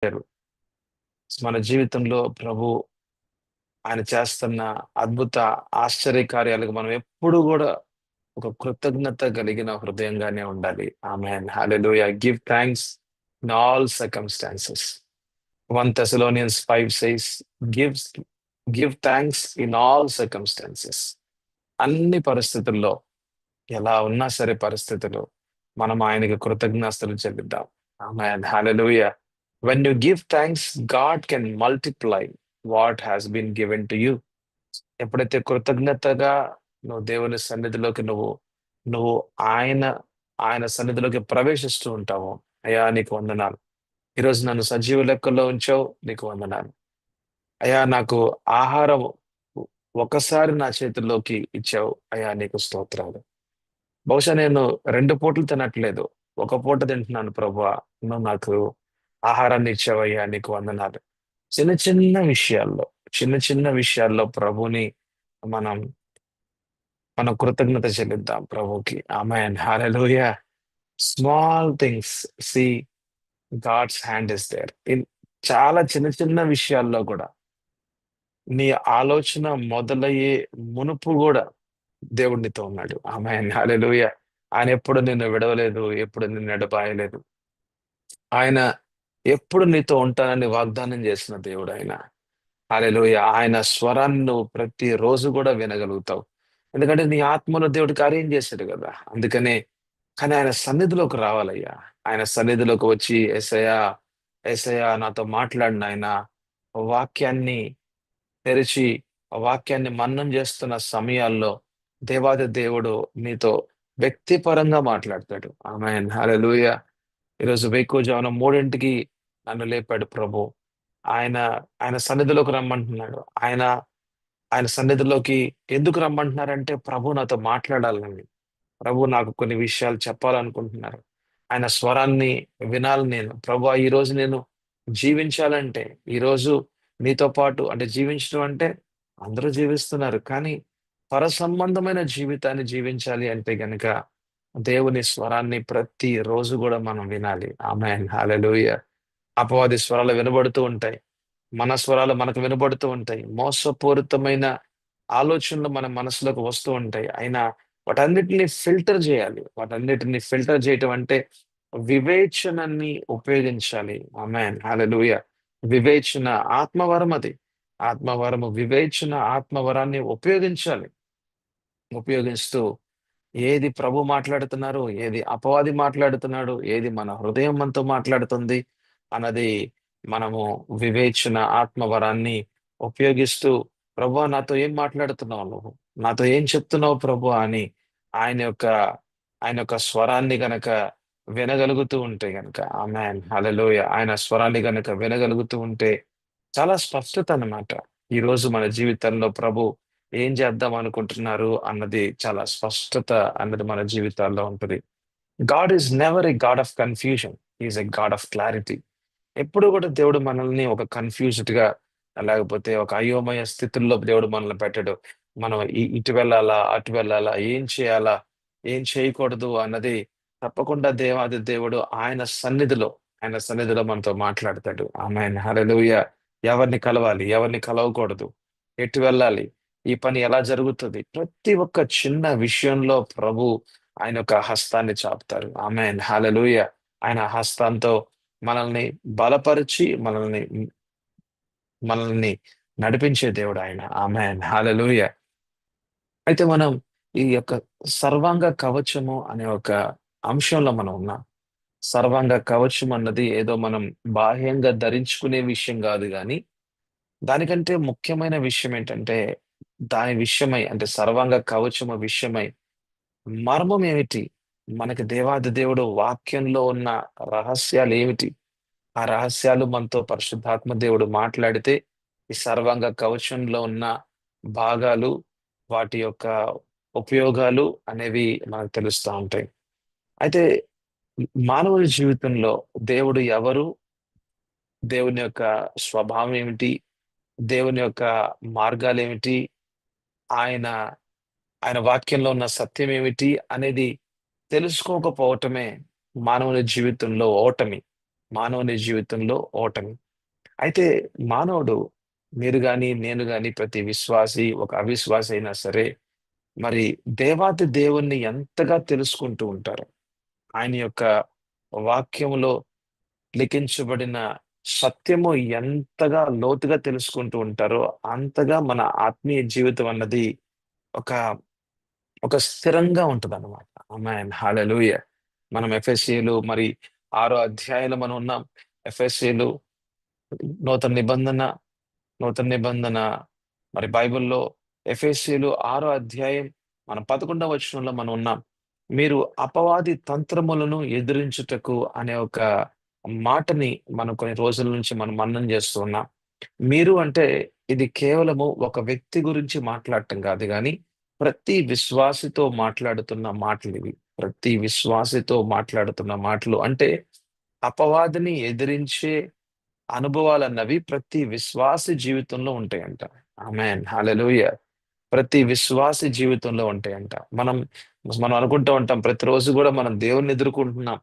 చేశారు. మన జీవితంలో ప్రభు ఆయన చేస్తున్న అద్భుత ఆశ్చర్య కార్యాలకు మనం ఎప్పుడు కూడా ఒక కృతజ్ఞత కలిగిన హృదయంగానే ఉండాలి. Amen. Hallelujah. Give thanks in all circumstances. 1 Thessalonians 5 says, gives give thanks in all circumstances. అన్ని పరిస్థితుల్లో, ఎలా ఉన్నా సరే పరిస్థితులు, మనం ఆయనకి కృతజ్ఞతలు చెల్లిద్దాం. ఆమేన్. హల్లెలూయా. When you give thanks, God can multiply what has been given to you. ఎప్పుడైతే కృతజ్ఞతగా నువ్వు దేవుని సన్నిధిలోకి నువ్వు నువ్వు ఆయన ఆయన సన్నిధిలోకి ప్రవేశిస్తూ ఉంటావో, అయ్యా నీకు వందనాలు. ఈరోజు నన్ను సజీవ లెక్కల్లో ఉంచావు, నీకు వందనాలు. అయ్యా నాకు ఆహారం ఒకసారి నా చేతుల్లోకి ఇచ్చావు, అయ్యా నీకు స్తోత్రాలు. బహుశా నేను 2 పూటలు తినట్లేదు, ఒక పూట తింటున్నాను ప్రభువా. నువ్వు నాకు ఆహారాన్ని ఇచ్చావయ్యా, నీకు వందనాలు. చిన్న చిన్న విషయాల్లో, చిన్న చిన్న విషయాల్లో ప్రభుని మనం మనం కృతజ్ఞత చెల్లిద్దాం ప్రభుకి. Amen. Hallelujah. Small things see God's hand is there in. చాలా చిన్న చిన్న విషయాల్లో కూడా నీ ఆలోచన మొదలయ్యే మునుపు కూడా దేవుడు నీతో ఉన్నాడు. ఆమేన్. హల్లెలూయా. ఆయన ఎప్పుడు నిన్ను విడవలేదు, ఎప్పుడు నిన్ను ఎడబాయలేదు. ఆయన ఎప్పుడు నీతో ఉంటానని వాగ్దానం చేసిన దేవుడు ఆయన. హల్లెలూయా. ఆయన స్వరాన్ని నువ్వు ప్రతిరోజు కూడా వినగలుగుతావు. ఎందుకంటే నీ ఆత్మలో దేవుడు కార్యం చేశాడు కదా. అందుకనే కానీ ఆయన సన్నిధిలోకి రావాలయ్యా. ఆయన సన్నిధిలోకి వచ్చి యేసయ్యా, యేసయ్యా నాతో మాట్లాడు నాయనా. వాక్యాన్ని తెరిచి ఆ వాక్యాన్ని మననం చేస్తున్న సమయాల్లో దేవాది దేవుడు నీతో వ్యక్తిపరంగా మాట్లాడతాడు. ఆమేన్. హల్లెలూయా. ఈరోజు వేకువజామున 3ంటికి నన్ను లేపాడు ప్రభు. ఆయన ఆయన సన్నిధిలోకి రమ్మంటున్నాడు. ఆయన ఆయన సన్నిధిలోకి ఎందుకు రమ్మంటున్నారంటే ప్రభు నాతో మాట్లాడాలని. ప్రభు నాకు కొన్ని విషయాలు చెప్పాలనుకుంటున్నారు. ఆయన స్వరాన్ని వినాలి నేను. ప్రభువా ఈరోజు నేను జీవించాలంటే, ఈరోజు నీతో పాటు అంటే జీవించడం అంటే అందరూ జీవిస్తున్నారు. కానీ పరసంబంధమైన జీవితాన్ని జీవించాలి అంటే గనక దేవుని స్వరాన్ని ప్రతిరోజు గూడా మనం వినాలి. ఆమేన్. హల్లెలూయా. అపవాది స్వరాలు వినబడుతూ ఉంటాయి. మన స్వరాలు మనకు వినబడుతూ ఉంటాయి. మోసపూరితమైన ఆలోచనలు మన మనసులోకి వస్తూ ఉంటాయి. అయినా వాటన్నిటిని ఫిల్టర్ చేయాలి. వాటన్నిటిని ఫిల్టర్ చేయటం అంటే వివేచనని ఉపయోగించాలి. ఆమేన్. హల్లెలూయా. వివేచన ఆత్మవరం అది. ఆత్మవరము వివేచన ఆత్మవరాన్ని ఉపయోగించాలి. ఉపయోగిస్తూ ఏది ప్రభు మాట్లాడుతున్నారు, ఏది అపవాది మాట్లాడుతున్నాడు, ఏది మన హృదయం మనతో మాట్లాడుతుంది అన్నది మనము వివేచన ఆత్మవరాన్ని ఉపయోగిస్తూ ప్రభువా నాతో ఏం మాట్లాడుతున్నావు నువ్వు? నాతో ఏం చెప్తున్నావు ప్రభువా అని ఆయన యొక్క ఆయన యొక్క స్వరాన్ని గనక వినగలుగుతూ ఉంటే గనక ఆమేన్. హల్లెలూయా. ఆయన స్వరాన్ని గనక వినగలుగుతూ ఉంటే చాలా స్పష్టత అన్నమాట. ఈరోజు మన జీవితంలో ప్రభు ఏం చేద్దాం అనుకుంటున్నారు అన్నది చాలా స్పష్టత అన్నది మన జీవితాల్లో ఉంటది. God is never a God of confusion. He is a God of clarity. ఎప్పుడు కూడా దేవుడు మనల్ని ఒక కన్‌ఫ్యూజ్డ్‌గా లేకపోతే ఒక అయోమయ స్థితుల్లో దేవుడు మనల్ని పెట్టడు. మనం ఇటు వెళ్ళాలా? అటు వెళ్ళాలా? ఏం చేయాలా? ఏం చేయకూడదు అన్నది తప్పకుండా దేవాది దేవుడు ఆయన సన్నిధిలో మనతో మాట్లాడతాడు. ఆమేన్. హల్లెలూయా. ఎవరిని కలవాలి? ఎవరిని కలవకూడదు? ఎటు వెళ్ళాలి? ఈ పని ఎలా జరుగుతది? ప్రతి ఒక్క చిన్న విషయంలో ప్రభు ఆయన యొక్క హస్తాన్ని చాపుతారు. ఆమేన్. హల్లెలూయా. ఆయన హస్తంతో మనల్ని బలపరిచి మనల్ని నడిపించే దేవుడు ఆయన. ఆమేన్. హల్లెలూయా. అయితే మనం ఈ యొక్క సర్వాంగ కవచము అనే ఒక అంశంలో మనం ఉన్నాం. సర్వాంగ కవచం అన్నది ఏదో మనం బాహ్యంగా ధరించుకునే విషయం గాదు గానీ, దానికంటే ముఖ్యమైన విషయం ఏంటంటే, దాని విషయమై అంటే సర్వాంగ కవచము విషయమై మర్మం ఏమిటి? మనకి దేవాది దేవుడు వాక్యంలో ఉన్న రహస్యాలేమిటి? ఆ రహస్యాలు మనతో పరిశుద్ధాత్మ దేవుడు మాట్లాడితే, ఈ సర్వాంగ కవచంలో ఉన్న భాగాలు, వాటి యొక్క ఉపయోగాలు అనేవి మనకు తెలుస్తా ఉంటాయి. అయితే మానవుని జీవితంలో దేవుడు ఎవరు? దేవుని యొక్క స్వభావం ఏమిటి? దేవుని యొక్క మార్గాలేమిటి? ఆయన ఆయన వాక్యంలో ఉన్న సత్యం ఏమిటి అనేది తెలుసుకోకపోవటమే మానవుని జీవితంలో ఓటమి. మానవుని జీవితంలో ఓటమి. అయితే మానవుడు, మీరు గాని నేను గాని, ప్రతి విశ్వాసి, ఒక అవిశ్వాసి అయినా సరే, మరి దేవాతి దేవుణ్ణి ఎంతగా తెలుసుకుంటూ ఉంటారు. ఆయన యొక్క వాక్యములో లిఖించబడిన సత్యము ఎంతగా లోతుగా తెలుసుకుంటూ ఉంటారో, అంతగా మన ఆత్మీయ జీవితం అన్నది ఒక ఒక స్థిరంగా ఉంటదన్నమాట. ఆమేన్. హల్లెలూయా. మనం ఎఫెసీయులు మరి 6 అధ్యాయంలో మనం ఉన్నాం. ఎఫెసీయులు నూతన నిబంధన నూతన నిబంధన మరి బైబిల్‌లో ఎఫెసీయులు 6 అధ్యాయం మనం 11వ వచనంలో మనం ఉన్నాం. మీరు అపవాది తంత్రములను ఎదిరించుటకు అనే ఒక మాటని మనం కొన్ని రోజుల నుంచి మనం మననం చేస్తూ ఉన్నాం. మీరు అంటే ఇది కేవలము ఒక వ్యక్తి గురించి మాట్లాడటం కాదు గానీ, ప్రతి విశ్వాసితో మాట్లాడుతున్న మాటలివి. ప్రతి విశ్వాసితో మాట్లాడుతున్న మాటలు. అంటే అపవాదిని ఎదిరించే అనుభవాలన్నవి ప్రతి విశ్వాసి జీవితంలో ఉంటాయంట. ఆమేన్. హల్లెలూయా. ప్రతి విశ్వాసి జీవితంలో ఉంటాయంట. మనం మనం అనుకుంటూ ఉంటాం, ప్రతిరోజు గూడా మనం దేవుడిని ఎదుర్కొంటున్నాం.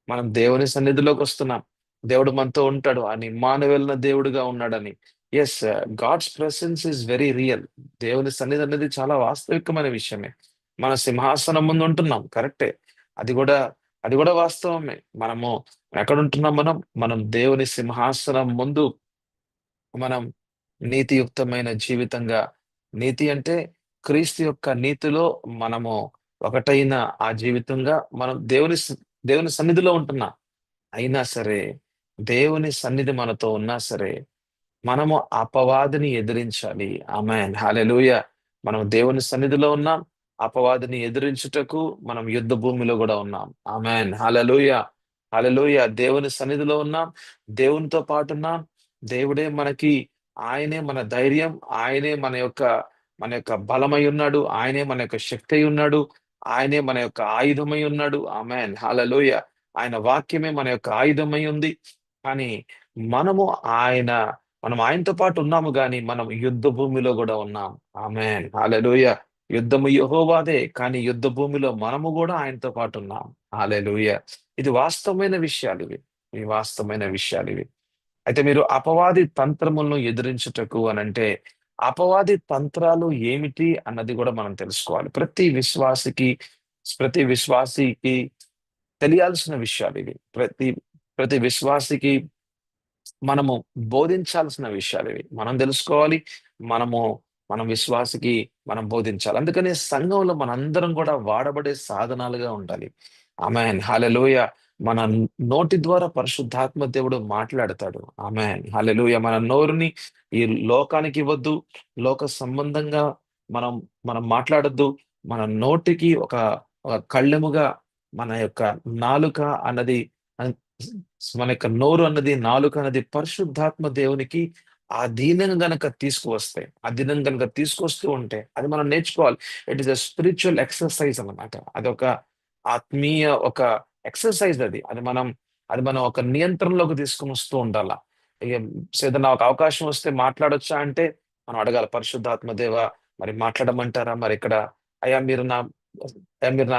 మనం దేవుని సన్నిధిలోకొస్తున్నాం. దేవుడు మనతో ఉంటాడు అని, ఇమ్మానుయేల్ దేవుడుగా ఉన్నాడని. Yes, God's presence is very real. దేవుని సన్నిధి అనేది చాలా వాస్తవికమైన విషయమే. మన సింహాసనం ముందు ఉంటున్నాం. కరెక్టే. అది గూడా అది గూడా వాస్తవమే. మనము ఎక్కడుంటున్నాం మనం? మనం దేవుని సింహాసనం ముందు మనం నీతియుక్తమైన జీవితంగా, నీతి అంటే క్రీస్తు యొక్క నీతిలో మనము ఒకటైన ఆ జీవితంగా మనం దేవుని సన్నిధిలో ఉంటున్నాం. అయినా సరే, దేవుని సన్నిధి మనతో ఉన్నా సరే, మనము అపవాదిని ఎదిరించాలి. ఆమేన్. హల్లెలూయా. మనం దేవుని సన్నిధిలో ఉన్నాం. అపవాదిని ఎదిరించుటకు మనం యుద్ధ భూమిలో గూడా ఉన్నాం. ఆమేన్. హల్లెలూయా. హల్లెలూయా. దేవుని సన్నిధిలో ఉన్నాం. దేవునితో పాటున్నాం. దేవుడే మనకి, ఆయనే మన ధైర్యం. ఆయనే మన యొక్క బలమై ఉన్నాడు. ఆయనే మన యొక్క శక్తి అయి ఉన్నాడు. ఆయనే మన యొక్క ఆయుధమై ఉన్నాడు. ఆమేన్. హల్లెలూయా. ఆయన వాక్యమే మన యొక్క ఆయుధమై ఉంది. కానీ మనము ఆయన మనం ఆయనతో పాటు ఉన్నాము గాని, మనం యుద్ధ భూమిలో గూడా ఉన్నాం. ఆమేన్. హల్లెలూయా. యుద్ధము యెహోవాదే, కానీ యుద్ధ భూమిలో మనము గూడా ఆయనతో పాటు ఉన్నాం. హల్లెలూయా. ఇది వాస్తవమైన విషయాలివి. ఇవి వాస్తవమైన విషయాలివి. అయితే మీరు అపవాది తంత్రములను ఎదిరించుటకు అనంటే, అపవాది తంత్రాలు ఏమిటి అన్నది గూడా మనం తెలుసుకోవాలి. ప్రతి విశ్వాసికి తెలియాల్సిన విషయాలివి. ప్రతి విశ్వాసికి మనము బోధించాల్సిన విషయాలివి. మనం తెలుసుకోవాలి. మనము మనం విశ్వాసికి మనం బోధించాలి. అందుకనే సంఘంలో మనందరం కూడా వాడబడే సాధనాలుగా ఉండాలి. ఆమేన్. హల్లెలూయా. మన నోటి ద్వారా పరిశుద్ధాత్మ దేవుడు మాట్లాడతాడు. ఆమేన్. హల్లెలూయా. మన నోరుని ఈ లోకానికి ఇవ్వద్దు. లోక సంబంధంగా మనం మనం మాట్లాడొద్దు. మన నోటికి ఒక కళ్ళెముగా మన యొక్క నాలుక అన్నది, అన్ మన యొక్క నోరు అన్నది, నాలుక అన్నది పరిశుద్ధాత్మ దేవునికి అధీనంగా గనక తీసుకువస్తే, అధీనం గనక తీసుకొస్తూ ఉంటే, అది మనం నేర్చుకోవాలి. It is a spiritual exercise అన్నమాట. అదొక ఆత్మీయ ఒక ఎక్సర్సైజ్ అది. అది మనం ఒక నియంత్రణలోకి తీసుకొని వస్తూ ఉండాల. ఇగ ఏదన్నా ఒక అవకాశం వస్తే మాట్లాడొచ్చా అంటే, మనం అడగాలి. పరిశుద్ధాత్మ దేవా, మరి మాట్లాడమంటారా? మరిక్కడ అయ్యా మీరు నా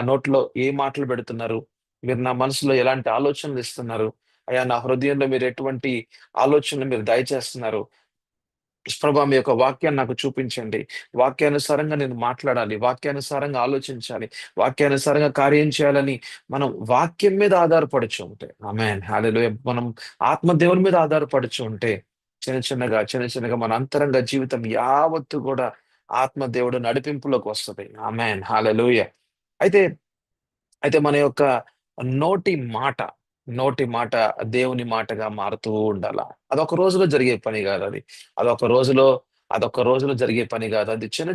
నోట్లో ఏ మాటలు పెడుతున్నారు? మీరు నా మనసులో ఎలాంటి ఆలోచనలు ఇస్తున్నారు? అయ్యా, నా హృదయంలో మీరు ఎటువంటి ఆలోచనలు మీరు దయచేస్తున్నారు? ప్రభా, మీ యొక్క వాక్యాన్ని నాకు చూపించండి. వాక్యానుసారంగా నేను మాట్లాడాలి. వాక్యానుసారంగా ఆలోచించాలి. వాక్యానుసారంగా కార్యం చేయాలని మనం వాక్యం మీద ఆధారపడుచు ఉంటే, ఆమేన్. హల్లెలూయా. మనం ఆత్మ దేవుని మీద ఆధారపడుచు ఉంటే, చిన్న చిన్నగా మన అంతరంగ జీవితం యావత్తు కూడా ఆత్మ దేవుడు నడిపింపులోకి వస్తది. ఆమేన్. హల్లెలూయా. అయితే అయితే మన యొక్క నోటి మాట, నోటి మాట దేవుని మాటగా మారుతూ ఉండాల. అదొక రోజులో జరిగే పని గాదది. అదొక రోజులో అదొక రోజులో జరిగే పని గాదు. అది చిన్న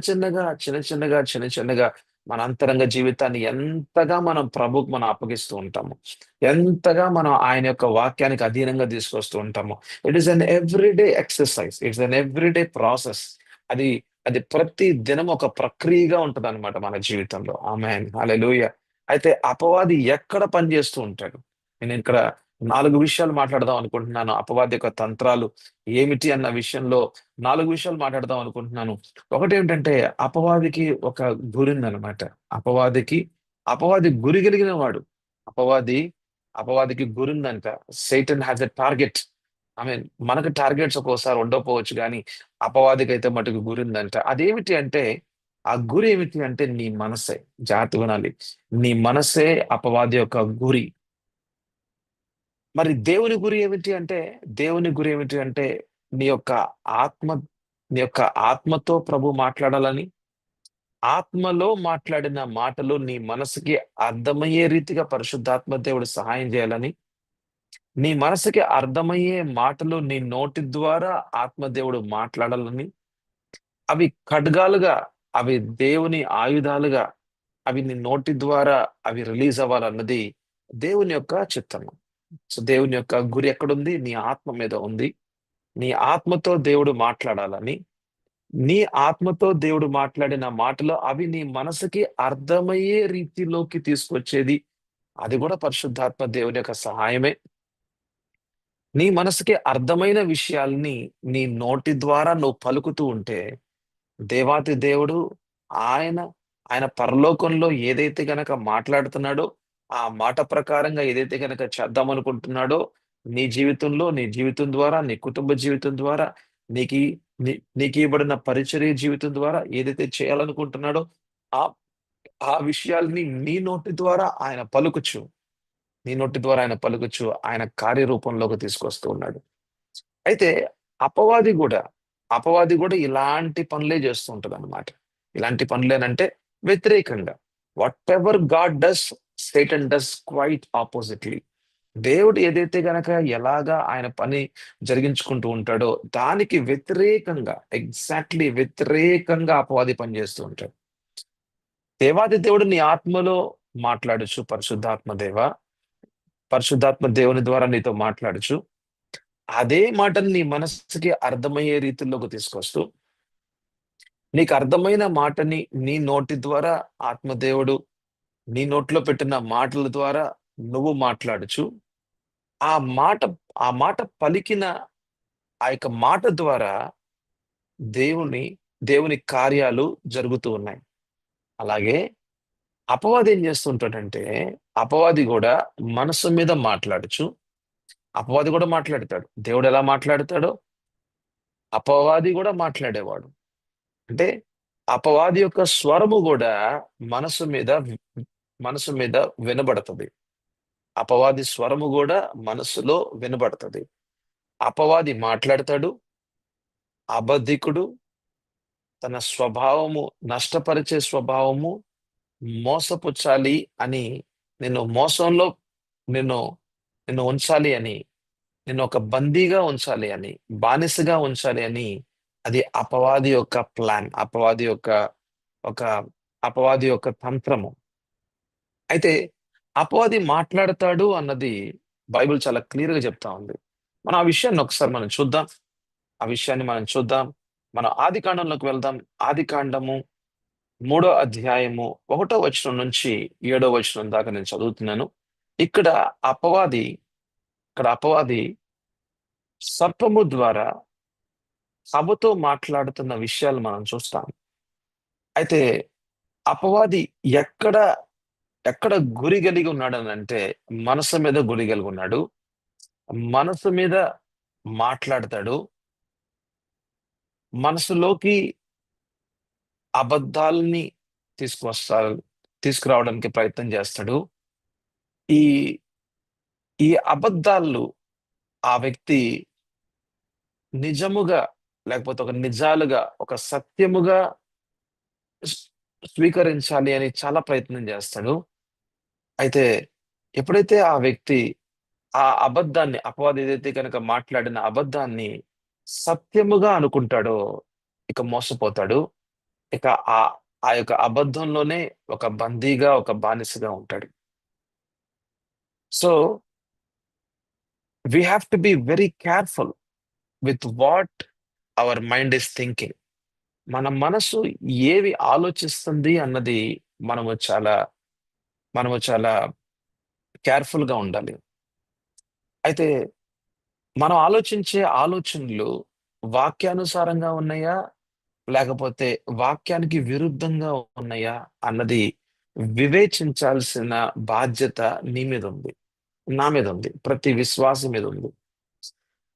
చిన్నగా మన అంతరంగ జీవితాన్ని ఎంతగా మనం ప్రభువుకి మనం అప్పగిస్తూ ఉంటామో, ఎంతగా మనం ఆయన యొక్క వాక్యానికి అధీనంగా తీసుకొస్తూ ఉంటామో. It is an everyday exercise. It's an everyday process. అది అది ప్రతి దినం ఒక ప్రక్రియగా ఉంటదన్నమాట మన జీవితంలో. ఆమేన్. హల్లెలూయా. అయితే అపవాది ఎక్కడ పనిచేస్తూ ఉంటాడు? నేనిక్కడ 4 విషయాలు మాట్లాడదాం అనుకుంటున్నాను. అపవాది యొక్క తంత్రాలు ఏమిటి అన్న విషయంలో 4 విషయాలు మాట్లాడదాం అనుకుంటున్నాను. ఒకటేంటంటే, అపవాదికి ఒక గురుందనమాట. అపవాది గురి కలిగిన వాడు. అపవాది అపవాదికి గురుందంట. Satan has a target. I mean మనకు టార్గెట్స్ ఒక్కోసారి ఉండకపోవచ్చు కానీ అపవాదికి అయితే మటుకు గురిందంట. అదేమిటి అంటే ఆ గురి ఏమిటి అంటే నీ మనసే. జాగ్రత్త వినాలి. నీ మనసే అపవాది యొక్క గురి. మరి దేవుని గురి ఏమిటి అంటే దేవుని గురి ఏమిటి అంటే నీ యొక్క ఆత్మ నీ యొక్క ఆత్మతో ప్రభు మాట్లాడాలని, ఆత్మలో మాట్లాడిన మాటలు నీ మనసుకి అర్థమయ్యే రీతిగా పరిశుద్ధాత్మ దేవుడు సహాయం చేయాలని, నీ మనసుకి అర్థమయ్యే మాటలు నీ నోటి ద్వారా ఆత్మదేవుడు మాట్లాడాలని, అవి ఖడ్గాలుగా, అవి దేవుని ఆయుధాలుగా, అవి నీ నోటి ద్వారా అవి రిలీజ్ అవ్వాలన్నది దేవుని యొక్క చిత్తము. సో దేవుని యొక్క గురి ఎక్కడుంది? నీ ఆత్మ మీద ఉంది. నీ ఆత్మతో దేవుడు మాట్లాడాలని, నీ ఆత్మతో దేవుడు మాట్లాడిన మాటలు అవి నీ మనసుకి అర్థమయ్యే రీతిలోకి తీసుకొచ్చేది. అది కూడా పరిశుద్ధాత్మ దేవుని యొక్క సహాయమే. నీ మనసుకి అర్థమైన విషయాల్ని నీ నోటి ద్వారా నువ్వు పలుకుతూ ఉంటే దేవాతి దేవుడు ఆయన ఆయన పరలోకంలో ఏదైతే గనక మాట్లాడుతున్నాడో ఆ మాట ప్రకారంగా ఏదైతే గనక చేద్దాం అనుకుంటున్నాడో నీ జీవితం ద్వారా నీ కుటుంబ జీవితం ద్వారా నీకు నీకు ఇవ్వబడిన పరిచర్య జీవితం ద్వారా ఏదైతే చేయాలనుకుంటున్నాడో ఆ ఆ విషయాల్ని నీ నోటి ద్వారా ఆయన పలుకుచు ఆయన కార్యరూపంలోకి తీసుకొస్తూ ఉన్నాడు. అయితే అపవాది కూడా అపవాది కూడా ఇలాంటి పనులే చేస్తూ ఉంటది అనమాట. ఇలాంటి పనులేనంటే వ్యతిరేకంగా whatever God does Satan does quite oppositely. దేవుడు ఏదైతే గనక ఎలాగా ఆయన పని జరిగించుకుంటూ ఉంటాడో దానికి వ్యతిరేకంగా, ఎగ్జాక్ట్లీ వ్యతిరేకంగా అపవాది పనిచేస్తూ ఉంటాడు. దేవాది దేవుడు నీ ఆత్మలో మాట్లాడుచు పరిశుద్ధాత్మ దేవుని ద్వారా నీతో మాట్లాడుచు అదే మాటను నీ మనసుకి అర్థమయ్యే రీతిలోకి తీసుకొస్తూ నీకు అర్థమైన మాటని నీ నోటి ద్వారా ఆత్మదేవుడు నీ నోట్లో పెట్టిన మాటల ద్వారా నువ్వు మాట్లాడుచు ఆ మాట ఆ మాట పలికిన ఆ యొక్క మాట ద్వారా దేవుని దేవుని కార్యాలు జరుగుతూ ఉన్నాయి. అలాగే అపవాది ఏం చేస్తుంటాడంటే అపవాది కూడా మనసు మీద మాట్లాడుచు అపవాది కూడా మాట్లాడతాడు. దేవుడు ఎలా మాట్లాడతాడో అపవాది కూడా మాట్లాడేవాడు. అంటే అపవాది యొక్క స్వరము కూడా మనసు మీద మనసు మీద వినబడుతుంది. అపవాది స్వరము కూడా మనసులో వినబడుతుంది. అపవాది మాట్లాడతాడు. అబద్ధికుడు తన స్వభావము నష్టపరిచే స్వభావము మోసపుచ్చాలి అని నిన్ను మోసంలో నిన్ను నిన్ను ఉంచాలి అని నిన్ను ఒక బందీగా ఉంచాలి అని బానిసగా ఉంచాలి అని అది అపవాది యొక్క ప్లాన్, ఒక అపవాది యొక్క తంత్రము. అయితే అపవాది మాట్లాడతాడు అన్నది బైబిల్ చాలా క్లియర్ గా చెప్తా ఉంది. మనం ఆ విషయాన్ని ఒకసారి మనం చూద్దాం. మనం ఆది కాండంలోకి వెళ్దాం. ఆది కాండము 3వ అధ్యాయము 1వ వచనం నుంచి 7వ వచనం దాకా నేను చదువుతున్నాను. ఇక్కడ అపవాది ఇక్కడ అపవాది సర్పము ద్వారా హవ్వతో మాట్లాడుతున్న విషయాలు మనం చూస్తాం. అయితే అపవాది ఎక్కడ ఎక్కడ గురి కలిగి ఉన్నాడని అంటే మనసు మీద గురి కలిగి ఉన్నాడు. మనసు మీద మాట్లాడతాడు. మనసులోకి అబద్ధాలని తీసుకువస్తారు తీసుకురావడానికి ప్రయత్నం చేస్తాడు. ఈ ఈ అబద్ధాలు ఆ వ్యక్తి నిజముగా లేకపోతే ఒక నిజాలుగా ఒక సత్యముగా స్- స్వీకరించాలి అని చాలా ప్రయత్నం చేస్తాడు. అయితే ఎప్పుడైతే ఆ వ్యక్తి ఆ అబద్ధాన్ని అపవాది ఏదైతే కనుక మాట్లాడిన అబద్ధాన్ని సత్యముగా అనుకుంటాడో ఇక మోసపోతాడు. ఇక ఆ ఆ యొక్క అబద్ధంలోనే ఒక బందీగా ఒక బానిసగా ఉంటాడు. So we have to be very careful with what our mind is thinking. మన మనసు ఏవి ఆలోచిస్తుంది అన్నది మనము చాలా మనము చాలా కేర్ఫుల్ గా ఉండాలి. అయితే మనం ఆలోచించే ఆలోచనలు వాక్యానుసారంగా ఉన్నాయా లేకపోతే వాక్యానికి విరుద్ధంగా ఉన్నాయా అన్నది వివేచించాల్సిన బాధ్యత నీ మీద ఉంది. నా మీద ఉంది. ప్రతి విశ్వాసి మీద ఉంది.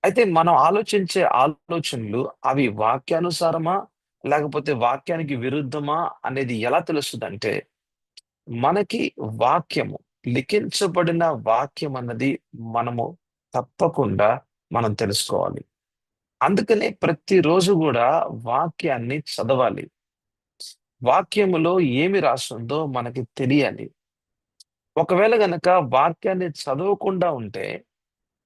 అయితే మనం ఆలోచించే ఆలోచనలు అవి వాక్యానుసారమా? లేకపోతే వాక్యానికి విరుద్ధమా? అనేది ఎలా తెలుస్తదంటే, మనకి వాక్యము, లిఖించబడిన వాక్యం అన్నది మనము తప్పకుండా మనం తెలుసుకోవాలి. అందుకనే ప్రతిరోజు గూడా వాక్యాన్ని చదవాలి. వాక్యములో ఏమి రాసుందో మనకి తెలియాలి. ఒకవేళ గనక వాక్యాన్ని చదవకుండా ఉంటే,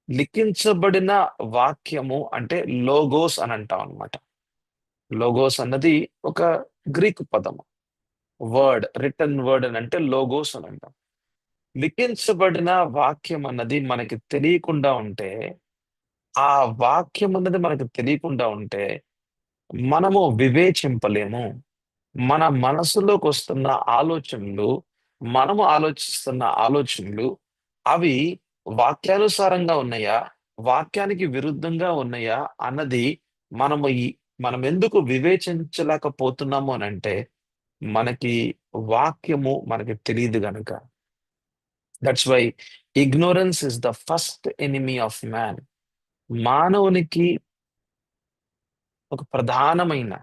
లిఖించబడిన వాక్యము అంటే లోగోస్ అని అంటాం అనమాట. లోగోస్ అన్నది ఒక గ్రీకు పదము. రిటన్ వర్డ్ అని అంటే లోగోస్ అని అంటాం. లిఖించబడిన వాక్యం అన్నది మనకి తెలియకుండా ఉంటే, ఆ వాక్యం అన్నది మనకు తెలియకుండా ఉంటే, మనము వివేచింపలేము. మన మనసులోకి వస్తున్న ఆలోచనలు, మనము ఆలోచిస్తున్న ఆలోచనలు, అవి వాక్యానుసారంగా ఉన్నాయా? వాక్యానికి విరుద్ధంగా ఉన్నాయా? అన్నది మనము ఈ మనం ఎందుకు వివేచించలేకపోతున్నాము అనంటే, మనకి వాక్యము మనకి తెలీదు గనక. That's why ignorance is the first enemy of man. మానవునికి ఒక ప్రధానమైన